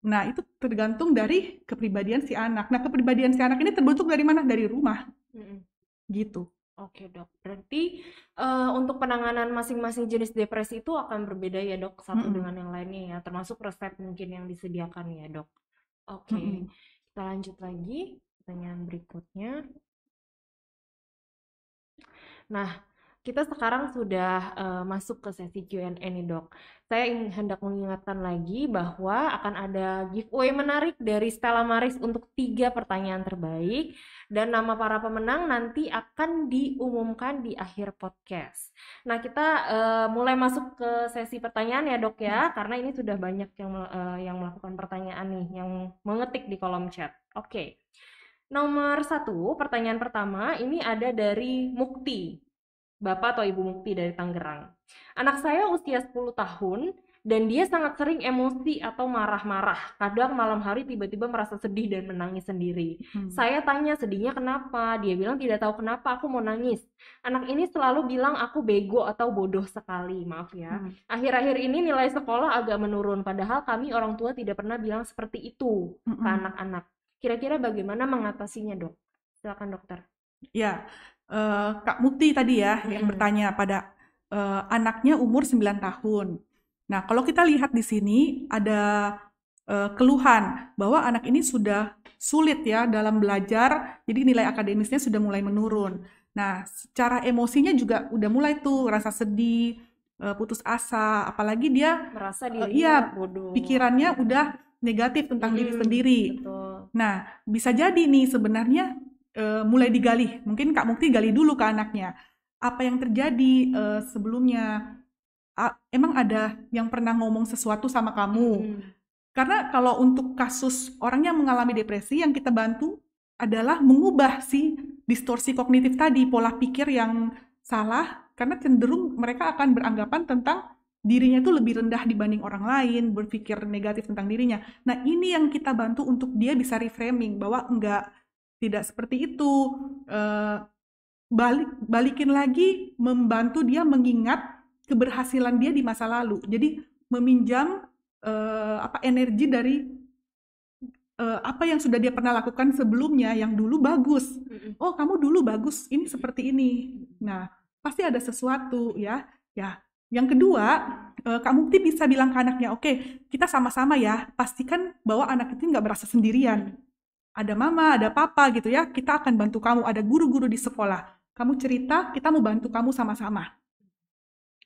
Nah, itu tergantung dari kepribadian si anak. Nah, kepribadian si anak ini terbentuk dari mana? Dari rumah. Gitu. Oke dok, berarti untuk penanganan masing-masing jenis depresi itu akan berbeda ya dok, satu dengan yang lainnya ya, termasuk resep mungkin yang disediakan ya dok. Oke, kita lanjut lagi pertanyaan berikutnya. Nah, kita sekarang sudah masuk ke sesi Q&A nih dok. Saya hendak mengingatkan lagi bahwa akan ada giveaway menarik dari Stella Maris untuk 3 pertanyaan terbaik. Dan nama para pemenang nanti akan diumumkan di akhir podcast. Nah, kita mulai masuk ke sesi pertanyaan ya dok ya. Karena ini sudah banyak yang melakukan pertanyaan nih, yang mengetik di kolom chat. Oke. Nomor 1, pertanyaan pertama ini ada dari Mukti. Bapak atau Ibu Mukti dari Tangerang. Anak saya usia 10 tahun dan dia sangat sering emosi atau marah-marah. Kadang malam hari tiba-tiba merasa sedih dan menangis sendiri. Saya tanya sedihnya kenapa? Dia bilang tidak tahu kenapa aku mau nangis. Anak ini selalu bilang aku bego atau bodoh sekali. Maaf ya. Akhir-akhir ini nilai sekolah agak menurun. Padahal kami orang tua tidak pernah bilang seperti itu ke anak-anak. Kira-kira bagaimana mengatasinya dok? Silakan dokter. Ya. Kak Mukti tadi ya yang bertanya pada anaknya umur 9 tahun. Nah, kalau kita lihat di sini ada keluhan bahwa anak ini sudah sulit ya dalam belajar, jadi nilai akademisnya sudah mulai menurun. Nah, secara emosinya juga udah mulai tuh rasa sedih, putus asa, apalagi dia merasa dirinya bodoh. Pikirannya udah negatif tentang diri sendiri. Betul. Nah, bisa jadi nih sebenarnya mulai digali. Mungkin Kak Mukti gali dulu ke anaknya. Apa yang terjadi sebelumnya? Emang ada yang pernah ngomong sesuatu sama kamu? Karena kalau untuk kasus orang yang mengalami depresi, yang kita bantu adalah mengubah si distorsi kognitif tadi, pola pikir yang salah, karena cenderung mereka akan beranggapan tentang dirinya itu lebih rendah dibanding orang lain, berpikir negatif tentang dirinya. Nah, ini yang kita bantu untuk dia bisa reframing, bahwa tidak seperti itu. Balikin lagi, membantu dia mengingat keberhasilan dia di masa lalu. Jadi meminjam energi dari apa yang sudah dia pernah lakukan sebelumnya yang dulu bagus. Oh, kamu dulu bagus, ini seperti ini. Nah, pasti ada sesuatu ya. Ya. Yang kedua, Kak Mukti bisa bilang ke anaknya, oke, kita sama-sama ya, pastikan bahwa anak itu nggak merasa sendirian. Ada mama, ada papa gitu ya, kita akan bantu kamu, ada guru-guru di sekolah. Kamu cerita, kita mau bantu kamu sama-sama.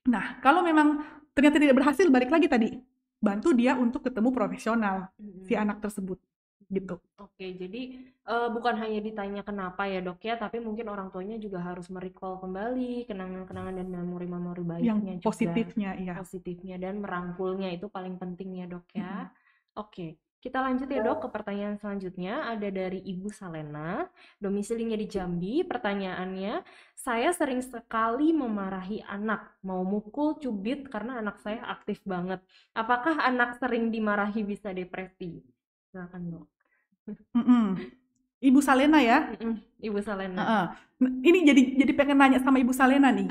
Nah, kalau memang ternyata tidak berhasil, balik lagi tadi. Bantu dia untuk ketemu profesional, si anak tersebut. Gitu. Oke, jadi bukan hanya ditanya kenapa ya dok ya, tapi mungkin orang tuanya juga harus merecall kembali kenangan-kenangan dan memori-memori baiknya yang positifnya, juga. Iya. Positifnya dan merangkulnya itu paling penting ya dok ya. Oke. Kita lanjut ya dok ke pertanyaan selanjutnya, ada dari Ibu Salena, domisilinya di Jambi. Pertanyaannya, saya sering sekali memarahi anak, mau mukul, cubit karena anak saya aktif banget. Apakah anak sering dimarahi bisa depresi? Silakan dok. Ibu Salena ya? Ibu Salena. Ini jadi pengen nanya sama Ibu Salena nih.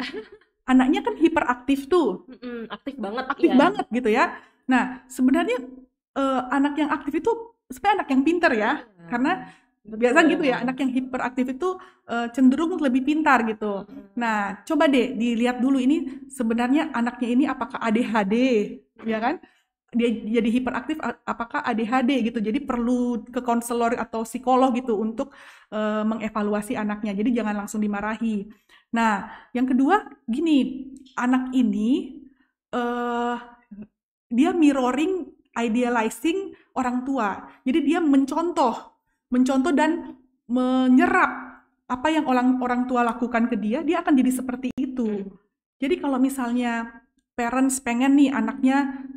Anaknya kan hiperaktif tuh. Aktif banget. Aktif banget gitu ya. Nah, sebenarnya anak yang aktif itu sebenarnya anak yang pintar ya, karena biasa gitu ya, anak yang hiperaktif itu cenderung lebih pintar gitu. Nah, coba deh dilihat dulu ini sebenarnya anaknya ini apakah ADHD, ya kan? Dia jadi hiperaktif, apakah ADHD gitu. Jadi perlu ke konselor atau psikolog gitu untuk mengevaluasi anaknya. Jadi jangan langsung dimarahi. Nah, yang kedua gini, anak ini dia mirroring, idealizing orang tua. Jadi dia mencontoh dan menyerap apa yang orang tua lakukan ke dia akan jadi seperti itu. Jadi kalau misalnya parents pengen nih anaknya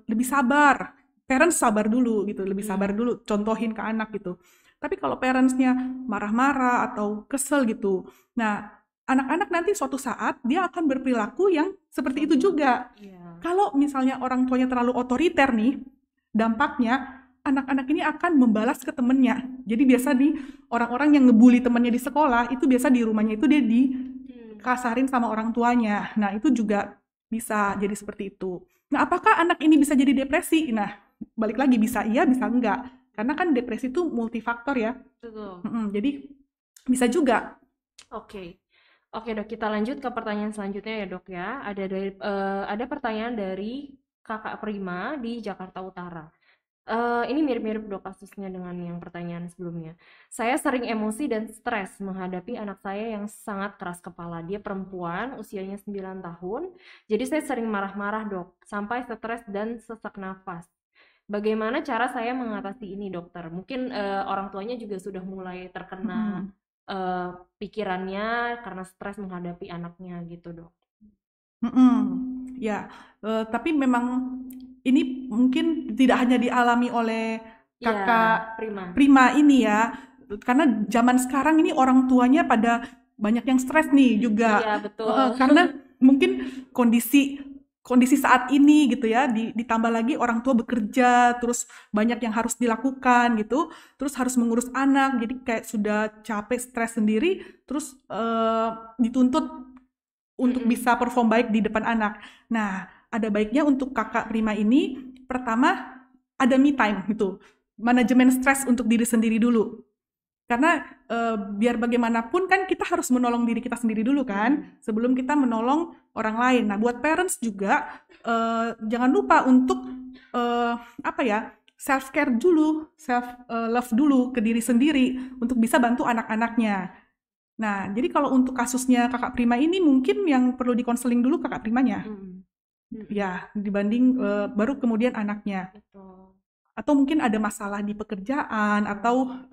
lebih sabar, parents sabar dulu gitu, lebih sabar dulu, contohin ke anak gitu. Tapi kalau parentsnya marah-marah atau kesel gitu, nah anak-anak nanti suatu saat dia akan berperilaku yang seperti itu juga. Kalau misalnya orang tuanya terlalu otoriter nih, dampaknya anak-anak ini akan membalas ke temennya. Jadi biasa di orang-orang yang ngebully temennya di sekolah, itu biasa di rumahnya itu dia dikasarin sama orang tuanya. Nah, itu juga bisa jadi seperti itu. Nah, apakah anak ini bisa jadi depresi? Nah, balik lagi bisa iya, bisa enggak. Karena kan depresi itu multifaktor ya. Betul. Jadi bisa juga. Oke. Oke dok, kita lanjut ke pertanyaan selanjutnya ya dok ya. Ada pertanyaan dari Kakak Prima di Jakarta Utara. Ini mirip-mirip dok kasusnya dengan yang pertanyaan sebelumnya. Saya sering emosi dan stres menghadapi anak saya yang sangat keras kepala. Dia perempuan, usianya 9 tahun. Jadi saya sering marah-marah dok, sampai stres dan sesak nafas. Bagaimana cara saya mengatasi ini dokter? Mungkin orang tuanya juga sudah mulai terkena pikirannya karena stres menghadapi anaknya gitu dok. Ya, tapi memang ini mungkin tidak hanya dialami oleh kakak Prima ini ya, karena zaman sekarang ini orang tuanya pada banyak yang stres nih juga. Iya betul. Karena mungkin kondisi saat ini gitu ya, ditambah lagi orang tua bekerja, terus banyak yang harus dilakukan gitu, terus harus mengurus anak, jadi kayak sudah capek, stres sendiri, terus dituntut untuk bisa perform baik di depan anak. Nah, ada baiknya untuk kakak Prima ini, pertama ada me time gitu, manajemen stres untuk diri sendiri dulu. Karena biar bagaimanapun kan kita harus menolong diri kita sendiri dulu kan, sebelum kita menolong orang lain. Nah, buat parents juga jangan lupa untuk self care dulu, self love dulu ke diri sendiri untuk bisa bantu anak-anaknya. Nah, jadi kalau untuk kasusnya kakak Prima ini mungkin yang perlu dikonseling dulu kakak Primanya, ya dibanding baru kemudian anaknya. Atau mungkin ada masalah di pekerjaan atau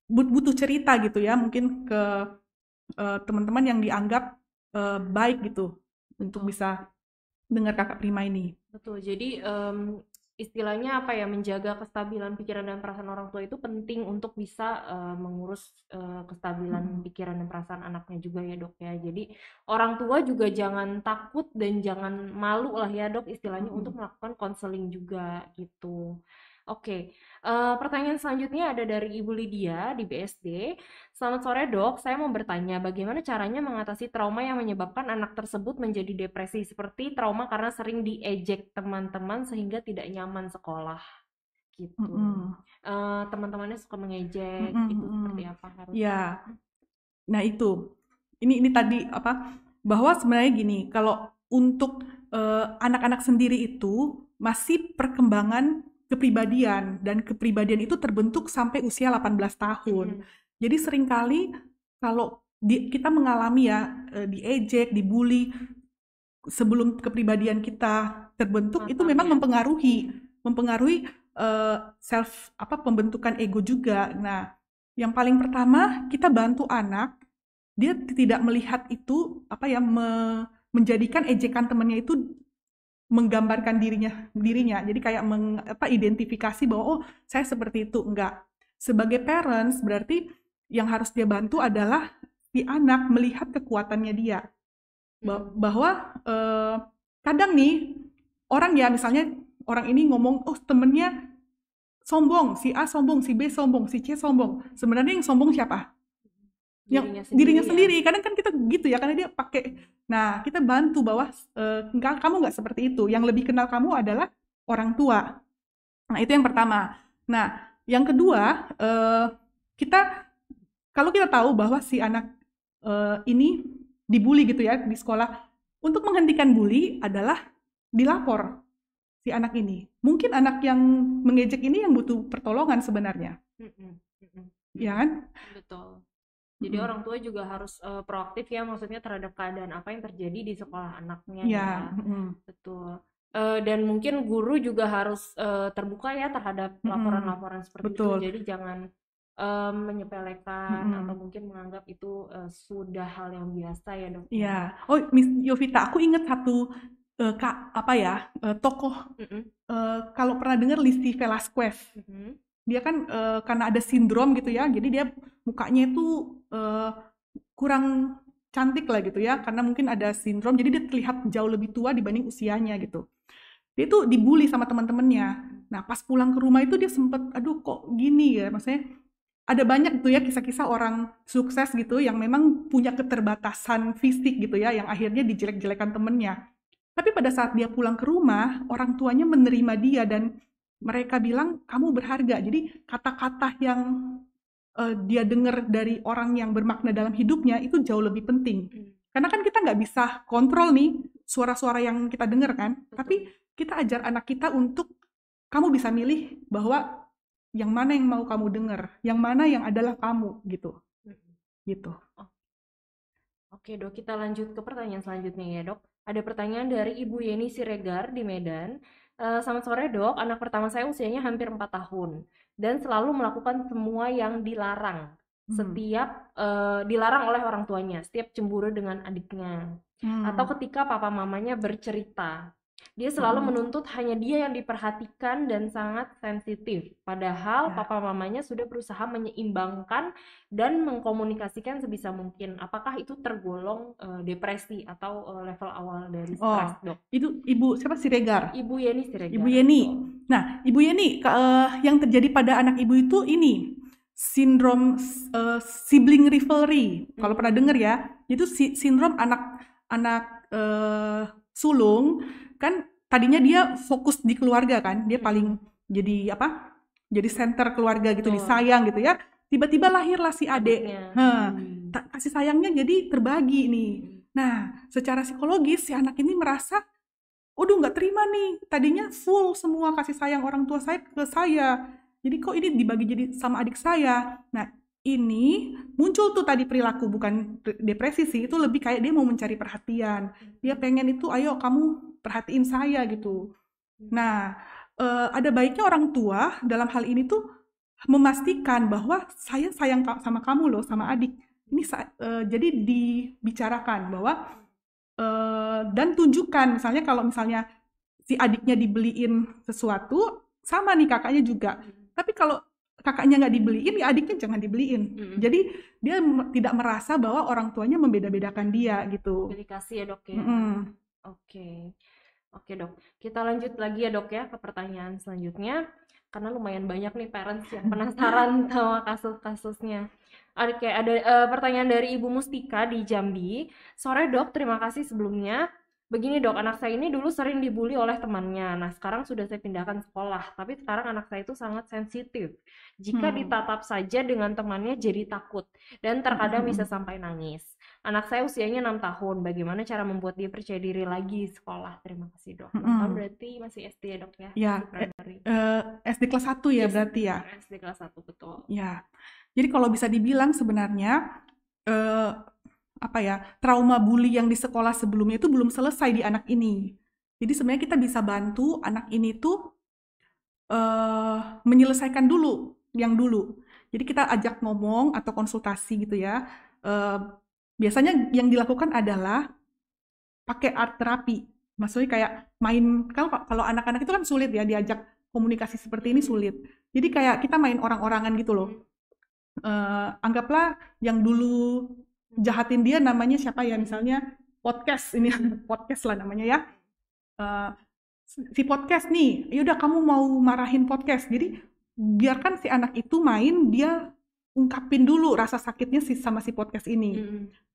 butuh cerita gitu ya, mungkin ke teman-teman yang dianggap baik gitu untuk bisa dengar kakak Prima ini. Betul, jadi istilahnya apa ya, menjaga kestabilan pikiran dan perasaan orang tua itu penting untuk bisa mengurus kestabilan pikiran dan perasaan anaknya juga ya dok ya. Jadi orang tua juga jangan takut dan jangan malu lah ya dok istilahnya untuk melakukan konseling juga gitu. Oke, pertanyaan selanjutnya ada dari Ibu Lydia di BSD. Selamat sore dok, saya mau bertanya bagaimana caranya mengatasi trauma yang menyebabkan anak tersebut menjadi depresi seperti trauma karena sering diejek teman-teman sehingga tidak nyaman sekolah gitu. Teman-temannya suka mengejek, itu seperti apa harus? Ya, nah itu, ini tadi bahwa sebenarnya gini, kalau untuk anak-anak sendiri itu masih perkembangan kepribadian, dan kepribadian itu terbentuk sampai usia 18 tahun. Jadi seringkali kalau kita mengalami ya diejek, dibully sebelum kepribadian kita terbentuk, itu memang mempengaruhi pembentukan ego juga. Nah, yang paling pertama kita bantu anak dia tidak melihat itu menjadikan ejekan temannya itu menggambarkan dirinya. Jadi kayak identifikasi bahwa oh saya seperti itu. Enggak. Sebagai parents berarti yang harus dia bantu adalah si anak melihat kekuatannya dia. Bahwa kadang nih orang ya misalnya orang ini ngomong oh temennya sombong, si A sombong, si B sombong, si C sombong. Sebenarnya yang sombong siapa? Dirinya sendiri. Kadang kan kita gitu ya, karena dia pakai. Nah, kita bantu bahwa kamu nggak seperti itu. Yang lebih kenal kamu adalah orang tua. Nah, itu yang pertama. Nah, yang kedua, kalau kita tahu bahwa si anak ini dibully gitu ya di sekolah, untuk menghentikan bully adalah dilapor si anak ini. Mungkin anak yang mengejek ini yang butuh pertolongan sebenarnya. Ya kan? Betul. Jadi orang tua juga harus proaktif ya, maksudnya terhadap keadaan apa yang terjadi di sekolah anaknya ya. Betul. Dan mungkin guru juga harus terbuka ya terhadap laporan-laporan seperti itu. Jadi jangan menyepelekan atau mungkin menganggap itu sudah hal yang biasa ya dok. Iya. Oh Miss Yovita, aku ingat satu tokoh. Kalau pernah dengar Lizzy Velasquez. Dia kan karena ada sindrom gitu ya, jadi dia mukanya itu kurang cantik lah gitu ya, karena mungkin ada sindrom, jadi dia terlihat jauh lebih tua dibanding usianya gitu. Dia tuh dibully sama teman-temannya. Nah, pas pulang ke rumah itu dia sempet, aduh kok gini ya, maksudnya ada banyak tuh ya kisah-kisah orang sukses gitu yang memang punya keterbatasan fisik gitu ya, yang akhirnya dijelek-jelekan temennya. Tapi pada saat dia pulang ke rumah, orang tuanya menerima dia dan mereka bilang, kamu berharga. Jadi kata-kata yang dia dengar dari orang yang bermakna dalam hidupnya itu jauh lebih penting. Karena kan kita nggak bisa kontrol nih suara-suara yang kita dengar kan. Tapi kita ajar anak kita untuk kamu bisa milih bahwa yang mana yang mau kamu dengar, yang mana yang adalah kamu gitu. Gitu. Oke dok, kita lanjut ke pertanyaan selanjutnya ya dok. Ada pertanyaan dari Ibu Yeni Siregar di Medan. Selamat sore dok, anak pertama saya usianya hampir 4 tahun dan selalu melakukan semua yang dilarang. Dilarang oleh orang tuanya, setiap cemburu dengan adiknya. Atau ketika papa mamanya bercerita. Dia selalu menuntut hanya dia yang diperhatikan dan sangat sensitif. Padahal papa mamanya sudah berusaha menyeimbangkan dan mengkomunikasikan sebisa mungkin. Apakah itu tergolong depresi atau level awal dari stres, dok? Itu Ibu siapa Siregar? Ibu Yeni Siregar. Ibu Yeni. Nah, Ibu Yeni, yang terjadi pada anak Ibu itu ini sindrom sibling rivalry. Kalau pernah dengar ya, itu sindrom anak sulung. Kan tadinya dia fokus di keluarga kan, dia paling jadi jadi center keluarga gitu, disayang gitu ya. Tiba-tiba lahirlah si adik. Kasih sayangnya jadi terbagi nih. Nah, secara psikologis si anak ini merasa, waduh nggak terima nih, tadinya full semua kasih sayang orang tua saya ke saya, jadi kok ini dibagi jadi sama adik saya. Nah, ini muncul tuh tadi perilaku, bukan depresi sih, itu lebih kayak dia mau mencari perhatian. Dia pengen itu, ayo kamu perhatiin saya gitu. Nah, ada baiknya orang tua dalam hal ini tuh memastikan bahwa saya sayang sama kamu loh, sama adik. Ini jadi dibicarakan bahwa dan tunjukkan, misalnya kalau misalnya si adiknya dibeliin sesuatu, sama nih kakaknya juga. Tapi kalau kakaknya nggak dibeliin, ya adiknya jangan dibeliin. Jadi dia tidak merasa bahwa orang tuanya membeda-bedakan dia gitu. Pilih kasih ya dok ya. Oke dok, kita lanjut lagi ya dok ya ke pertanyaan selanjutnya. Karena lumayan banyak nih parents yang penasaran sama kasus-kasusnya. Ada pertanyaan dari Ibu Mustika di Jambi. Sore dok, terima kasih sebelumnya. Begini dok, anak saya ini dulu sering dibully oleh temannya. Nah sekarang sudah saya pindahkan sekolah, tapi sekarang anak saya itu sangat sensitif. Jika ditatap saja dengan temannya jadi takut dan terkadang bisa sampai nangis. Anak saya usianya 6 tahun, bagaimana cara membuat dia percaya diri lagi sekolah? Terima kasih dok. Berarti masih SD ya dok ya? Ya, SD kelas 1 ya berarti ya? SD kelas 1, betul. Ya, jadi kalau bisa dibilang sebenarnya trauma bully yang di sekolah sebelumnya itu belum selesai di anak ini. Jadi sebenarnya kita bisa bantu anak ini tuh menyelesaikan dulu yang dulu. Jadi kita ajak ngomong atau konsultasi gitu ya. Biasanya yang dilakukan adalah pakai art terapi. Maksudnya kayak main, kalau anak-anak itu kan sulit ya diajak komunikasi seperti ini, sulit. Jadi kayak kita main orang-orangan gitu loh. Anggaplah yang dulu jahatin dia namanya siapa ya, misalnya podcast, ini podcast lah namanya ya. Si podcast nih, yaudah kamu mau marahin podcast. Jadi biarkan si anak itu main, dia ungkapin dulu rasa sakitnya sama si podcast ini.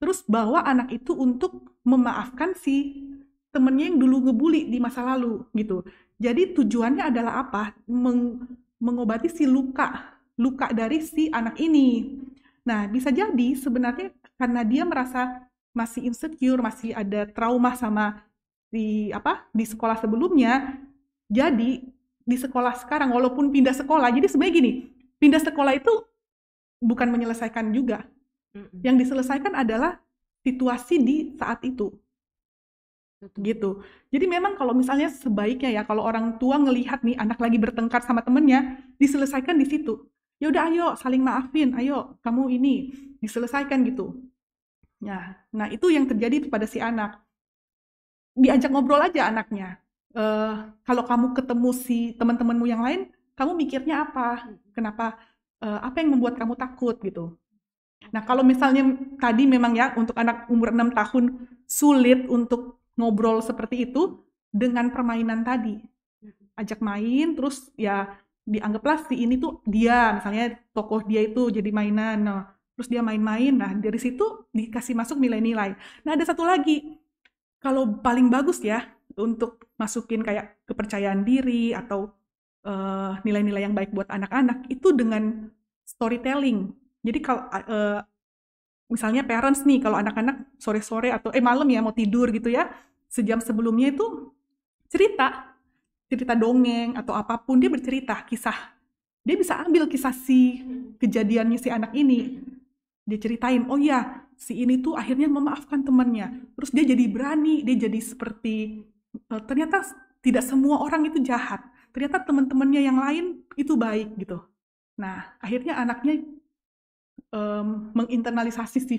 Terus bawa anak itu untuk memaafkan si temennya yang dulu ngebully di masa lalu gitu. Jadi tujuannya adalah apa? Mengobati si luka dari si anak ini. Nah, bisa jadi sebenarnya karena dia merasa masih insecure, masih ada trauma sama di sekolah sebelumnya. Jadi di sekolah sekarang walaupun pindah sekolah, jadi sebenarnya gini, pindah sekolah itu bukan menyelesaikan juga. Yang diselesaikan adalah situasi di saat itu. Gitu. Jadi memang kalau misalnya sebaiknya ya, kalau orang tua ngelihat nih anak lagi bertengkar sama temennya, diselesaikan di situ. Ya udah ayo saling maafin, ayo kamu ini diselesaikan gitu. Nah itu yang terjadi pada si anak. Diajak ngobrol aja anaknya. Kalau kamu ketemu si teman-temanmu yang lain, kamu mikirnya apa? Kenapa? Apa yang membuat kamu takut gitu. Nah kalau misalnya tadi memang ya untuk anak umur 6 tahun sulit untuk ngobrol seperti itu dengan permainan tadi. ajak main, terus ya dianggaplah si ini tuh dia, misalnya tokoh dia itu jadi mainan. Nah, terus dia main-main. Nah, dari situ dikasih masuk nilai-nilai. Nah, ada satu lagi. Kalau paling bagus ya untuk masukin kayak kepercayaan diri atau nilai-nilai yang baik buat anak-anak itu dengan storytelling. Jadi kalau misalnya parents nih, kalau anak-anak sore-sore atau malam ya mau tidur gitu ya, sejam sebelumnya itu cerita dongeng atau apapun, dia bercerita kisah. Dia bisa ambil kisah si kejadiannya si anak ini. Dia ceritain, oh ya, si ini tuh akhirnya memaafkan temannya. Terus dia jadi berani, dia jadi seperti ternyata tidak semua orang itu jahat. Ternyata teman-temannya yang lain itu baik gitu. Nah, akhirnya anaknya menginternalisasi si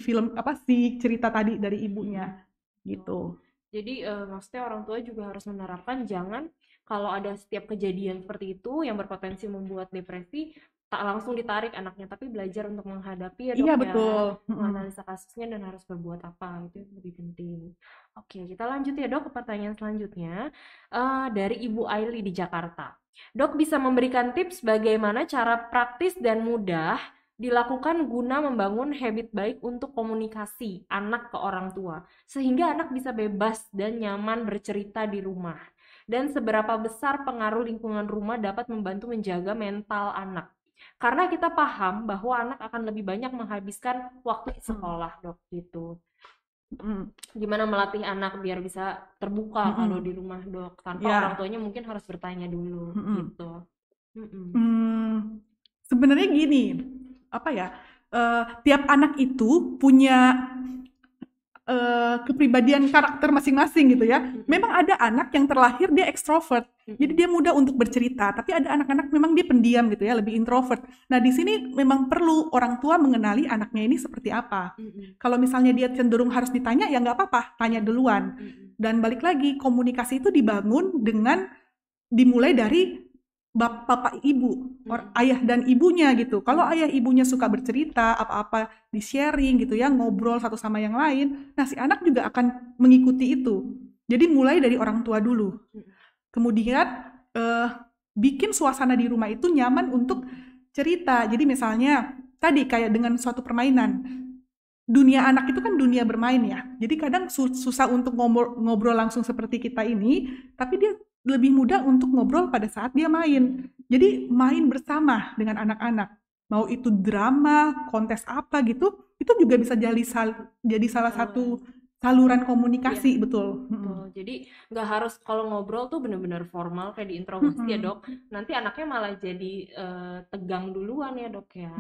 cerita tadi dari ibunya gitu. Jadi maksudnya orang tua juga harus menerapkan jangan kalau ada setiap kejadian seperti itu yang berpotensi membuat depresi tak langsung ditarik anaknya, tapi belajar untuk menghadapi ya dok Iya, ya, betul. menganalisa kasusnya dan harus berbuat apa, itu yang lebih penting. Oke, kita lanjut ya dok ke pertanyaan selanjutnya. Dari Ibu Aili di Jakarta. Dok bisa memberikan tips bagaimana cara praktis dan mudah dilakukan guna membangun habit baik untuk komunikasi anak ke orang tua, sehingga anak bisa bebas dan nyaman bercerita di rumah. Dan seberapa besar pengaruh lingkungan rumah dapat membantu menjaga mental anak. Karena kita paham bahwa anak akan lebih banyak menghabiskan waktu di sekolah, dok, gitu. Gimana melatih anak biar bisa terbuka kalau di rumah, dok, tanpa orang tuanya mungkin harus bertanya dulu, gitu. Sebenarnya gini, apa ya? Tiap anak itu punya kepribadian karakter masing-masing gitu ya. Memang ada anak yang terlahir dia ekstrovert, jadi dia mudah untuk bercerita. Tapi ada anak-anak memang dia pendiam gitu ya, lebih introvert. Nah di sini memang perlu orang tua mengenali anaknya ini seperti apa. Kalau misalnya dia cenderung harus ditanya ya nggak apa-apa, tanya duluan. Dan balik lagi komunikasi itu dibangun dengan dimulai dari bapak ibu, ayah dan ibunya gitu. Kalau ayah ibunya suka bercerita, apa-apa di-sharing gitu ya, ngobrol satu sama yang lain, nah si anak juga akan mengikuti itu. Jadi mulai dari orang tua dulu. Kemudian bikin suasana di rumah itu nyaman untuk cerita. Jadi misalnya tadi kayak dengan suatu permainan. Dunia anak itu kan dunia bermain ya. Jadi kadang susah untuk ngobrol langsung seperti kita ini, tapi dia lebih mudah untuk ngobrol pada saat dia main. Jadi main bersama dengan anak-anak. Mau itu drama, kontes apa gitu, itu juga bisa jadi salah satu saluran komunikasi, betul. Jadi nggak harus kalau ngobrol tuh benar-benar formal kayak di introduksi ya dok. Nanti anaknya malah jadi tegang duluan ya dok ya.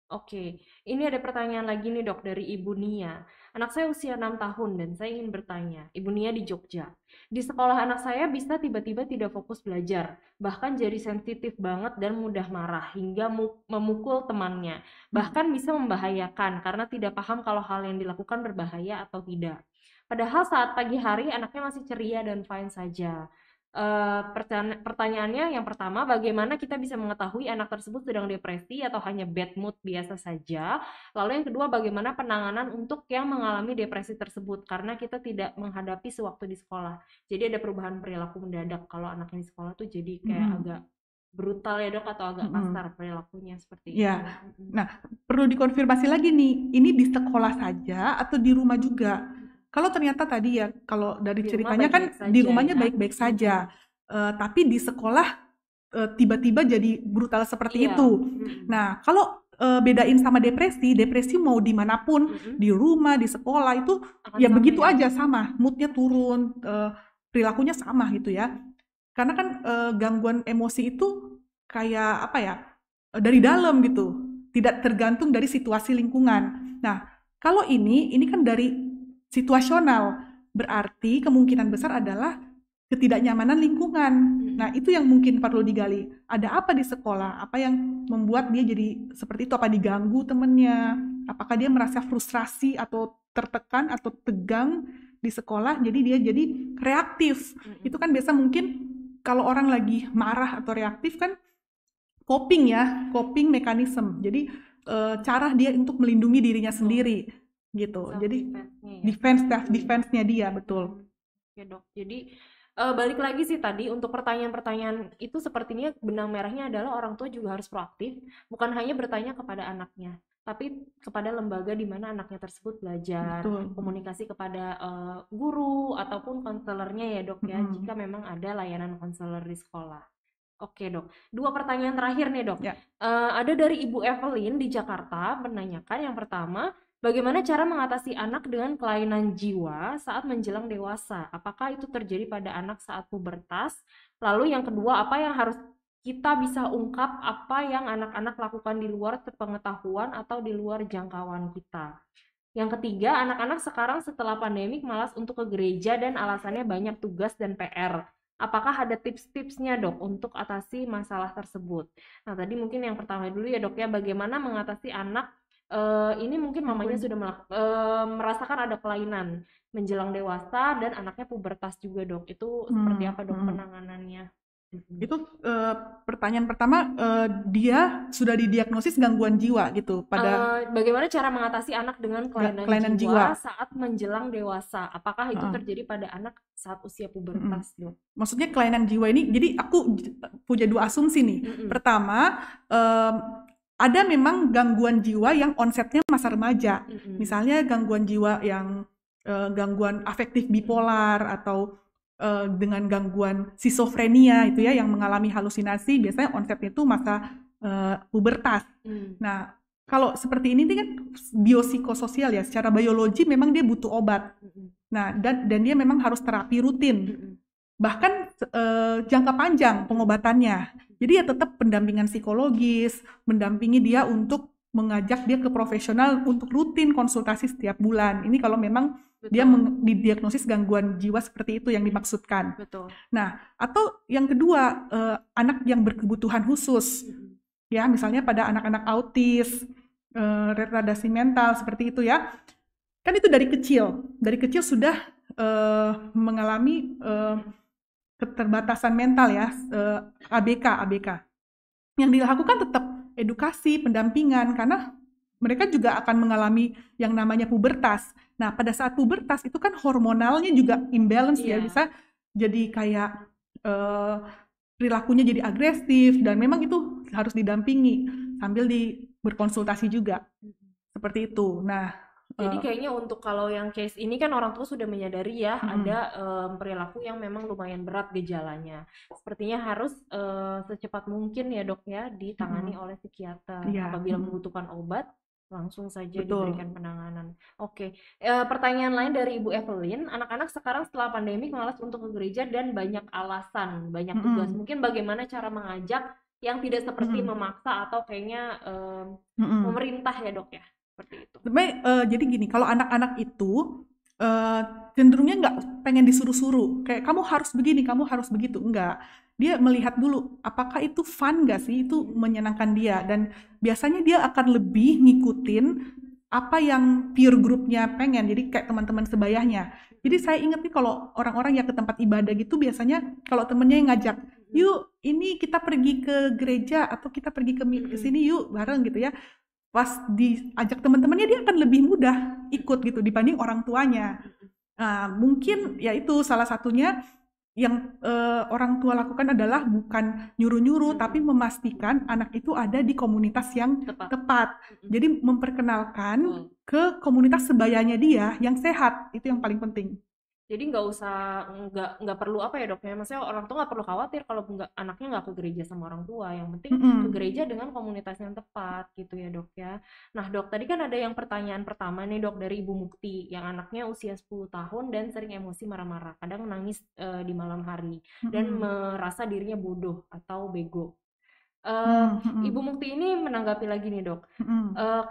Oke, ini ada pertanyaan lagi nih dok dari Ibu Nia. Anak saya usia 6 tahun dan saya ingin bertanya. Ibu Nia di Jogja. Di sekolah anak saya bisa tiba-tiba tidak fokus belajar. Bahkan jadi sensitif banget dan mudah marah hingga memukul temannya. Bahkan bisa membahayakan karena tidak paham kalau hal yang dilakukan berbahaya atau tidak. Padahal saat pagi hari anaknya masih ceria dan fine saja. Pertanyaannya yang pertama, bagaimana kita bisa mengetahui anak tersebut sedang depresi atau hanya bad mood biasa saja? Lalu yang kedua, bagaimana penanganan untuk yang mengalami depresi tersebut karena kita tidak menghadapi sewaktu di sekolah. Jadi ada perubahan perilaku mendadak kalau anaknya di sekolah tuh jadi kayak agak brutal ya dok atau agak kasar perilakunya seperti itu. Nah perlu dikonfirmasi lagi nih, ini di sekolah saja atau di rumah juga? Kalau ternyata tadi ya, kalau dari ceritanya kan di rumahnya baik-baik saja, tapi di sekolah tiba-tiba jadi brutal seperti itu. Nah, kalau bedain sama depresi mau dimanapun, di rumah, di sekolah itu ya begitu aja sama, moodnya turun, perilakunya sama gitu ya. Karena kan gangguan emosi itu kayak apa ya, dari dalam gitu, tidak tergantung dari situasi lingkungan. Nah, kalau ini kan dari situasional, berarti kemungkinan besar adalah ketidaknyamanan lingkungan. Nah, itu yang mungkin perlu digali. Ada apa di sekolah? Apa yang membuat dia jadi seperti itu? Apa diganggu temennya? Apakah dia merasa frustrasi atau tertekan atau tegang di sekolah? Jadi dia jadi reaktif. Itu kan biasa mungkin kalau orang lagi marah atau reaktif kan coping mekanisme. Jadi cara dia untuk melindungi dirinya sendiri. Gitu. Jadi defense-nya dia, betul. Oke dok, jadi Balik lagi sih tadi untuk pertanyaan-pertanyaan itu sepertinya benang merahnya adalah orang tua juga harus proaktif, bukan hanya bertanya kepada anaknya, tapi kepada lembaga di mana anaknya tersebut belajar, Betul. komunikasi kepada guru ataupun konselornya ya dok ya, jika memang ada layanan konselor di sekolah. Oke dok, 2 pertanyaan terakhir nih dok. Ya. Ada dari Ibu Evelyn di Jakarta menanyakan yang pertama, bagaimana cara mengatasi anak dengan kelainan jiwa saat menjelang dewasa? Apakah itu terjadi pada anak saat pubertas? Lalu yang kedua, apa yang harus kita bisa ungkap apa yang anak-anak lakukan di luar pengetahuan atau di luar jangkauan kita? Yang ketiga, anak-anak sekarang setelah pandemik malas untuk ke gereja dan alasannya banyak tugas dan PR. Apakah ada tips-tipsnya dok untuk atasi masalah tersebut? Nah tadi mungkin yang pertama dulu ya dok ya, bagaimana mengatasi anak ini mungkin mamanya sudah merasakan ada kelainan menjelang dewasa dan anaknya pubertas juga dok. Itu seperti apa dok penanganannya? Itu pertanyaan pertama, dia sudah didiagnosis gangguan jiwa gitu pada bagaimana cara mengatasi anak dengan kelainan jiwa saat menjelang dewasa? Apakah itu terjadi pada anak saat usia pubertas dok? Maksudnya kelainan jiwa ini, jadi aku punya 2 asumsi nih. Pertama, ada memang gangguan jiwa yang onsetnya masa remaja. Misalnya gangguan jiwa yang gangguan afektif bipolar atau dengan gangguan skizofrenia itu ya, yang mengalami halusinasi, biasanya onsetnya itu masa pubertas. Nah, kalau seperti ini kan biopsikososial ya, secara biologi memang dia butuh obat. Nah, dan dia memang harus terapi rutin. Bahkan jangka panjang pengobatannya. Jadi ya tetap pendampingan psikologis, mendampingi dia untuk mengajak dia ke profesional untuk rutin konsultasi setiap bulan. Ini kalau memang dia didiagnosis gangguan jiwa seperti itu yang dimaksudkan. Nah, atau yang kedua, anak yang berkebutuhan khusus. Ya, misalnya pada anak-anak autis, retardasi mental seperti itu ya. Kan itu dari kecil sudah mengalami keterbatasan mental ya, ABK. Yang dilakukan tetap edukasi, pendampingan, karena mereka juga akan mengalami yang namanya pubertas. Nah, pada saat pubertas itu kan hormonalnya juga imbalance ya, bisa jadi kayak perilakunya jadi agresif, dan memang itu harus didampingi sambil berkonsultasi juga. Seperti itu. Nah, jadi kayaknya untuk kalau yang case ini kan orang tua sudah menyadari ya ada perilaku yang memang lumayan berat gejalanya. Sepertinya harus secepat mungkin ya dok ya ditangani oleh psikiater. Apabila membutuhkan obat langsung saja diberikan penanganan. Oke. Pertanyaan lain dari Ibu Evelyn, anak-anak sekarang setelah pandemi malas untuk ke gereja dan banyak alasan, banyak tugas. Mungkin bagaimana cara mengajak yang tidak seperti memaksa atau kayaknya pemerintah ya dok ya? Seperti itu. Jadi gini, kalau anak-anak itu cenderungnya nggak pengen disuruh-suruh, kayak kamu harus begini, kamu harus begitu, enggak. Dia melihat dulu apakah itu fun gak sih, itu menyenangkan dia, dan biasanya dia akan lebih ngikutin apa yang peer groupnya pengen, jadi kayak teman-teman sebayahnya. Jadi saya ingat nih kalau orang-orang yang ke tempat ibadah gitu, biasanya kalau temennya yang ngajak, yuk ini kita pergi ke gereja atau kita pergi ke sini yuk bareng gitu ya. Pas diajak teman-temannya dia akan lebih mudah ikut gitu dibanding orang tuanya. Mungkin ya itu salah satunya yang orang tua lakukan adalah bukan nyuruh-nyuruh, tapi memastikan anak itu ada di komunitas yang tepat. Jadi memperkenalkan ke komunitas sebayanya dia yang sehat, itu yang paling penting. Jadi nggak perlu apa ya dok ya, maksudnya orang tua nggak perlu khawatir kalau anaknya nggak ke gereja sama orang tua, yang penting ke gereja dengan komunitas yang tepat gitu ya dok ya. Nah dok, tadi kan ada yang pertanyaan pertama nih dok dari Ibu Mukti yang anaknya usia 10 tahun dan sering emosi marah-marah, kadang nangis di malam hari dan merasa dirinya bodoh atau bego. Ibu Mukti ini menanggapi lagi nih dok,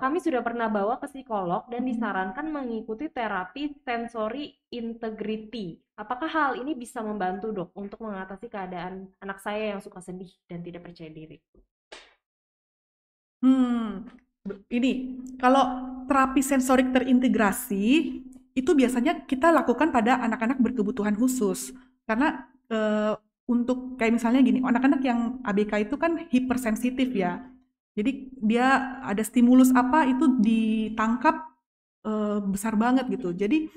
kami sudah pernah bawa ke psikolog dan disarankan mengikuti terapi sensory integrity. Apakah hal ini bisa membantu dok untuk mengatasi keadaan anak saya yang suka sedih dan tidak percaya diri? Ini kalau terapi sensorik terintegrasi itu biasanya kita lakukan pada anak-anak berkebutuhan khusus, karena untuk kayak misalnya gini, anak-anak yang ABK itu kan hipersensitif ya. Jadi dia ada stimulus apa itu ditangkap besar banget gitu. Jadi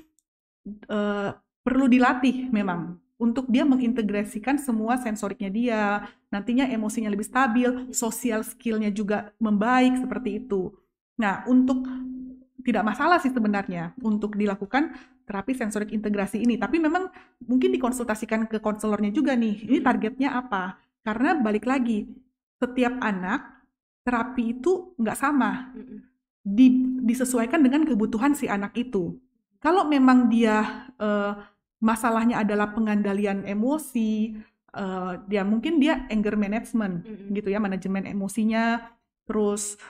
perlu dilatih memang untuk dia mengintegrasikan semua sensoriknya dia, nantinya emosinya lebih stabil, sosial skillnya juga membaik seperti itu. Nah, untuk tidak masalah sih sebenarnya untuk dilakukan terapi sensorik integrasi ini, tapi memang mungkin dikonsultasikan ke konselornya juga nih, ini targetnya apa? Karena balik lagi, setiap anak terapi itu nggak sama, disesuaikan dengan kebutuhan si anak itu. Kalau memang dia masalahnya adalah pengandalian emosi, mungkin dia anger management gitu ya, manajemen emosinya, terus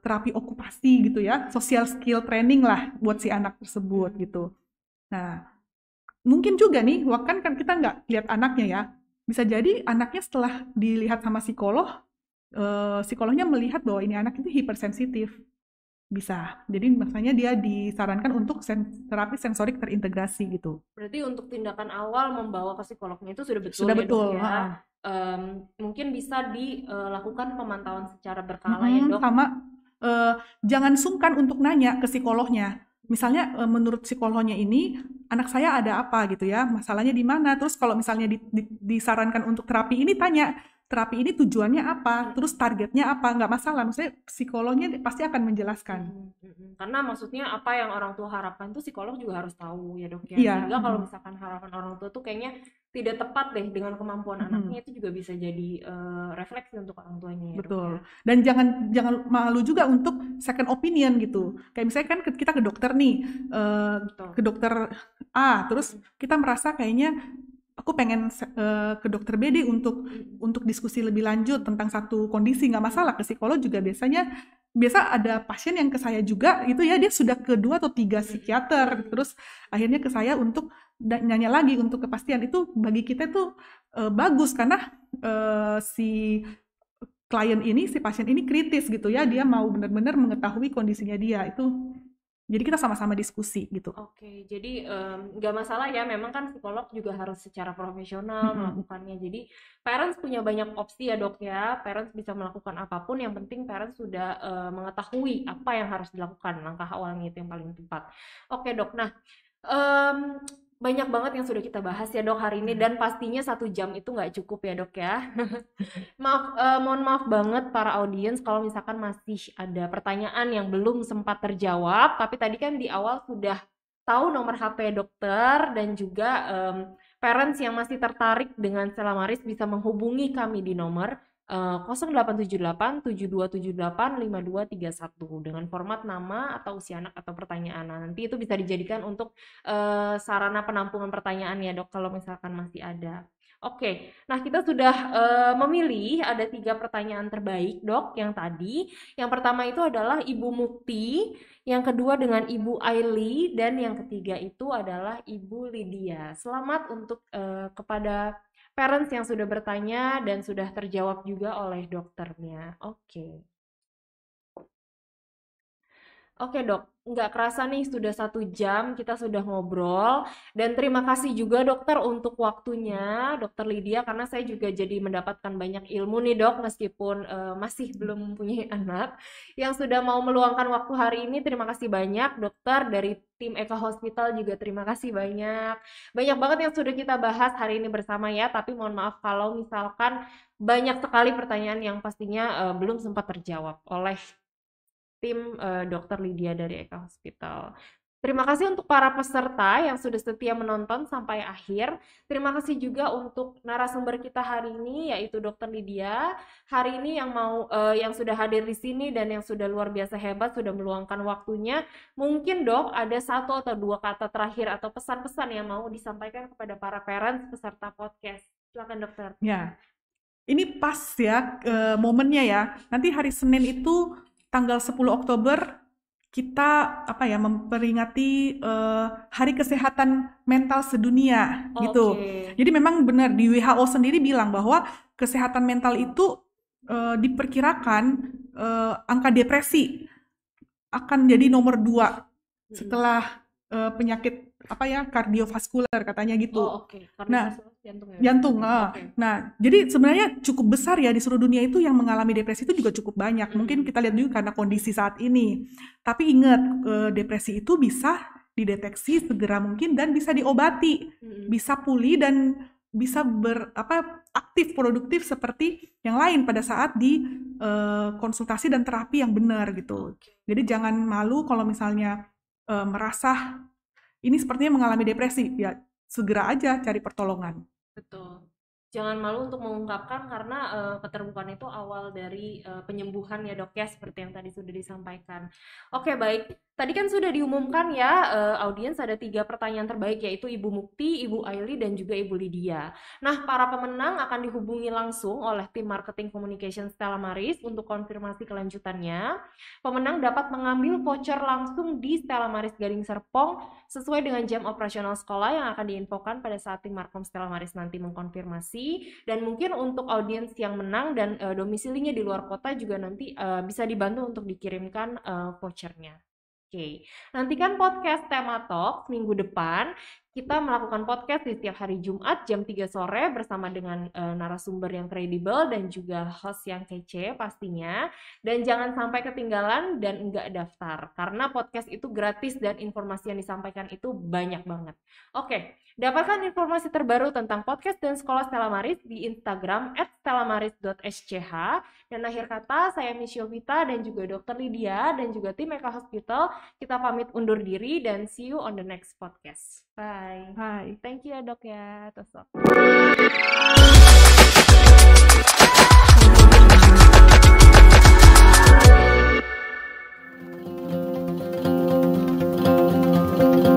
terapi okupasi gitu ya, social skill training lah buat si anak tersebut gitu. Nah, mungkin juga nih, kan kita nggak lihat anaknya ya, bisa jadi anaknya setelah dilihat sama psikolog, psikolognya melihat bahwa ini anak itu hipersensitif. Bisa. Jadi makanya dia disarankan untuk terapi sensorik terintegrasi gitu. Berarti untuk tindakan awal membawa ke psikolognya itu sudah betul Sudah ya, betul, Dok ya. Mungkin bisa dilakukan pemantauan secara berkala ya, Dok. Sama jangan sungkan untuk nanya ke psikolognya. Misalnya menurut psikolognya ini anak saya ada apa gitu ya, masalahnya di mana. Terus kalau misalnya disarankan untuk terapi ini, tanya terapi ini tujuannya apa, terus targetnya apa, nggak masalah. Maksudnya psikolognya pasti akan menjelaskan. Karena maksudnya apa yang orang tua harapkan tuh psikolog juga harus tahu ya, Dok ya. Iya. Sehingga kalau misalkan harapan orang tua tuh kayaknya tidak tepat deh dengan kemampuan anaknya, itu juga bisa jadi refleksi untuk orang tuanya ya, Betul. Dok ya. Dan jangan malu juga untuk second opinion gitu. Kayak misalnya kan kita ke dokter nih, ke dokter A, terus kita merasa kayaknya aku pengen ke dokter B deh untuk diskusi lebih lanjut tentang satu kondisi, nggak masalah. Ke psikolog juga biasa ada pasien yang ke saya juga gitu ya, dia sudah ke 2 atau 3 psikiater, terus akhirnya ke saya untuk nanya lagi untuk kepastian. Itu bagi kita tuh bagus karena si klien ini, si pasien ini kritis gitu ya, dia mau benar-benar mengetahui kondisinya dia itu. Jadi kita sama-sama diskusi gitu. Oke, jadi nggak masalah ya, memang kan psikolog juga harus secara profesional melakukannya. Jadi parents punya banyak opsi ya, Dok ya. Parents bisa melakukan apapun, yang penting parents sudah mengetahui apa yang harus dilakukan, langkah awalnya itu yang paling tepat. Oke, Dok. Nah, banyak banget yang sudah kita bahas ya, Dok, hari ini, dan pastinya 1 jam itu nggak cukup ya, Dok ya. Mohon maaf banget para audiens kalau misalkan masih ada pertanyaan yang belum sempat terjawab, tapi tadi kan di awal sudah tahu nomor HP dokter, dan juga parents yang masih tertarik dengan Stella Maris bisa menghubungi kami di nomor 0878 7278 5231 dengan format nama atau usia anak atau pertanyaan. Nah, nanti itu bisa dijadikan untuk sarana penampungan pertanyaan ya, Dok, kalau misalkan masih ada. Oke, nah kita sudah memilih ada 3 pertanyaan terbaik, Dok, yang tadi. Yang pertama itu adalah Ibu Mukti, yang kedua dengan Ibu Aili, dan yang ketiga itu adalah Ibu Lydia. Selamat untuk kepada parents yang sudah bertanya dan sudah terjawab juga oleh dokternya. Oke, Dok, nggak kerasa nih sudah 1 jam kita sudah ngobrol, dan terima kasih juga dokter untuk waktunya, Dokter Lydia, karena saya juga jadi mendapatkan banyak ilmu nih, Dok, meskipun masih belum mempunyai anak, yang sudah mau meluangkan waktu hari ini. Terima kasih banyak, dokter. Dari tim Eka Hospital juga terima kasih banyak. Banyak banget yang sudah kita bahas hari ini bersama ya, tapi mohon maaf kalau misalkan banyak sekali pertanyaan yang pastinya belum sempat terjawab oleh tim Dokter Lydia dari Eka Hospital. Terima kasih untuk para peserta yang sudah setia menonton sampai akhir. Terima kasih juga untuk narasumber kita hari ini, yaitu Dokter Lydia. Hari ini yang sudah hadir di sini dan yang sudah luar biasa hebat, sudah meluangkan waktunya. Mungkin, Dok, ada 1 atau 2 kata terakhir atau pesan-pesan yang mau disampaikan kepada para parents peserta podcast. Silakan, Dokter. Ya, ini pas ya momennya ya. Nanti hari Senin itu tanggal 10 Oktober kita memperingati Hari Kesehatan Mental Sedunia gitu. Jadi memang benar di WHO sendiri bilang bahwa kesehatan mental itu diperkirakan angka depresi akan jadi nomor 2 setelah penyakit kardiovaskuler katanya gitu. Nah, jantung. Nah, jadi sebenarnya cukup besar ya di seluruh dunia itu yang mengalami depresi itu juga cukup banyak. Mungkin kita lihat juga karena kondisi saat ini. Tapi ingat, depresi itu bisa dideteksi segera mungkin dan bisa diobati, bisa pulih dan bisa aktif produktif seperti yang lain pada saat di konsultasi dan terapi yang benar gitu. Jadi jangan malu kalau misalnya merasa ini sepertinya mengalami depresi, ya segera aja cari pertolongan. Betul. Jangan malu untuk mengungkapkan karena keterbukaan itu awal dari penyembuhan ya dok ya, seperti yang tadi sudah disampaikan. Oke baik, tadi kan sudah diumumkan ya audiens ada 3 pertanyaan terbaik, yaitu Ibu Mukti, Ibu Aili, dan juga Ibu Lydia. Nah para pemenang akan dihubungi langsung oleh tim marketing communication Stella Maris untuk konfirmasi kelanjutannya. Pemenang dapat mengambil voucher langsung di Stella Maris Gading Serpong sesuai dengan jam operasional sekolah yang akan diinfokan pada saat tim Markom Stella Maris nanti mengkonfirmasi. Dan mungkin untuk audiens yang menang dan domisilinya di luar kota juga nanti bisa dibantu untuk dikirimkan vouchernya. Oke, nantikan podcast Tema Talk minggu depan. Kita melakukan podcast di setiap hari Jumat jam 3 sore bersama dengan narasumber yang kredibel dan juga host yang kece pastinya. Dan jangan sampai ketinggalan dan enggak daftar, karena podcast itu gratis dan informasi yang disampaikan itu banyak banget. Oke, dapatkan informasi terbaru tentang podcast dan sekolah Stella Maris di Instagram @stellamaris.sch. Dan akhir kata, saya Miss Yovita dan juga Dr. Lydia dan juga tim Eka Hospital. Kita pamit undur diri dan see you on the next podcast. Bye. Bye. Thank you ya dok ya. Atas waktu.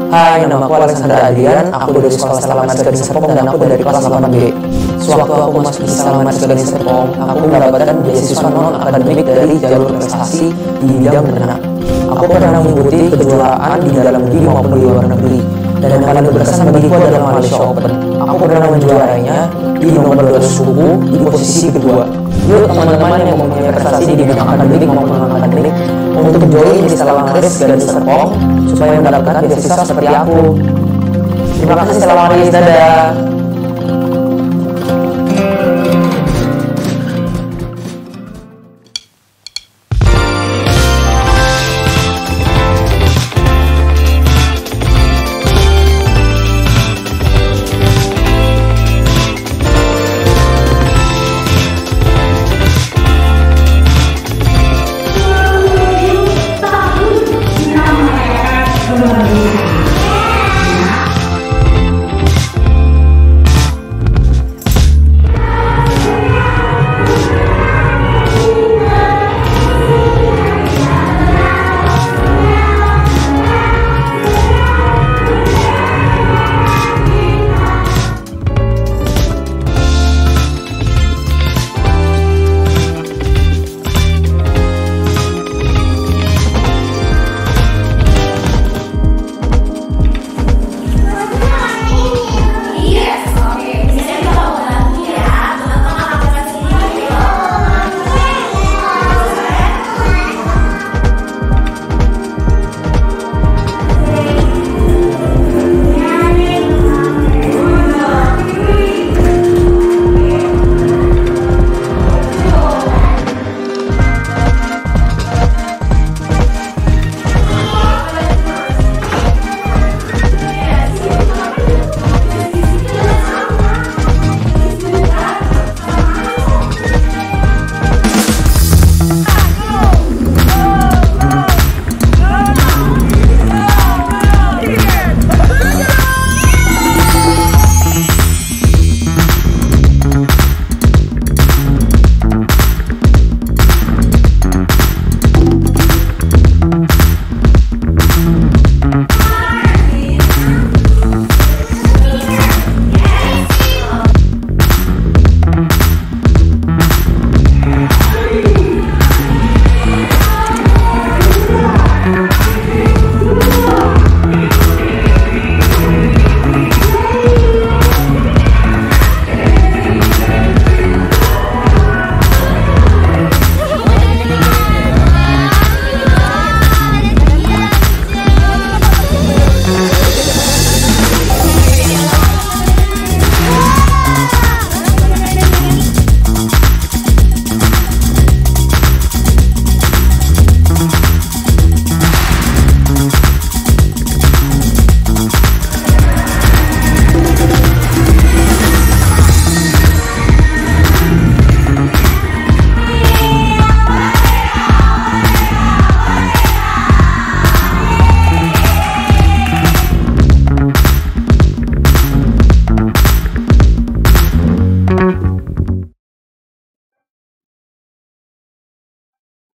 Hai, nama aku Alexander Adrian, aku dari sekolah Stella Maris Gading Serpong dan aku dari kelas 8B. Sewaktu aku masuk di Stella Maris Gading Serpong, aku mendapatkan beasiswa non-akademik dari jalur prestasi di bidang berenang. Aku pernah mengikuti kejuaraan di dalam negeri maupun di luar negeri, dan yang paling berkesan bagiku adalah Malaysia Open. Aku pernah menjuarainya di nomor 200 suku di posisi kedua. Yuk teman-teman yang mempunyai prestasi di bidang akademik maupun non-akademik untuk join di Stella Maris Gading Serpong supaya mendapatkan beasiswa seperti aku. Terima kasih Stella Maris, dadah.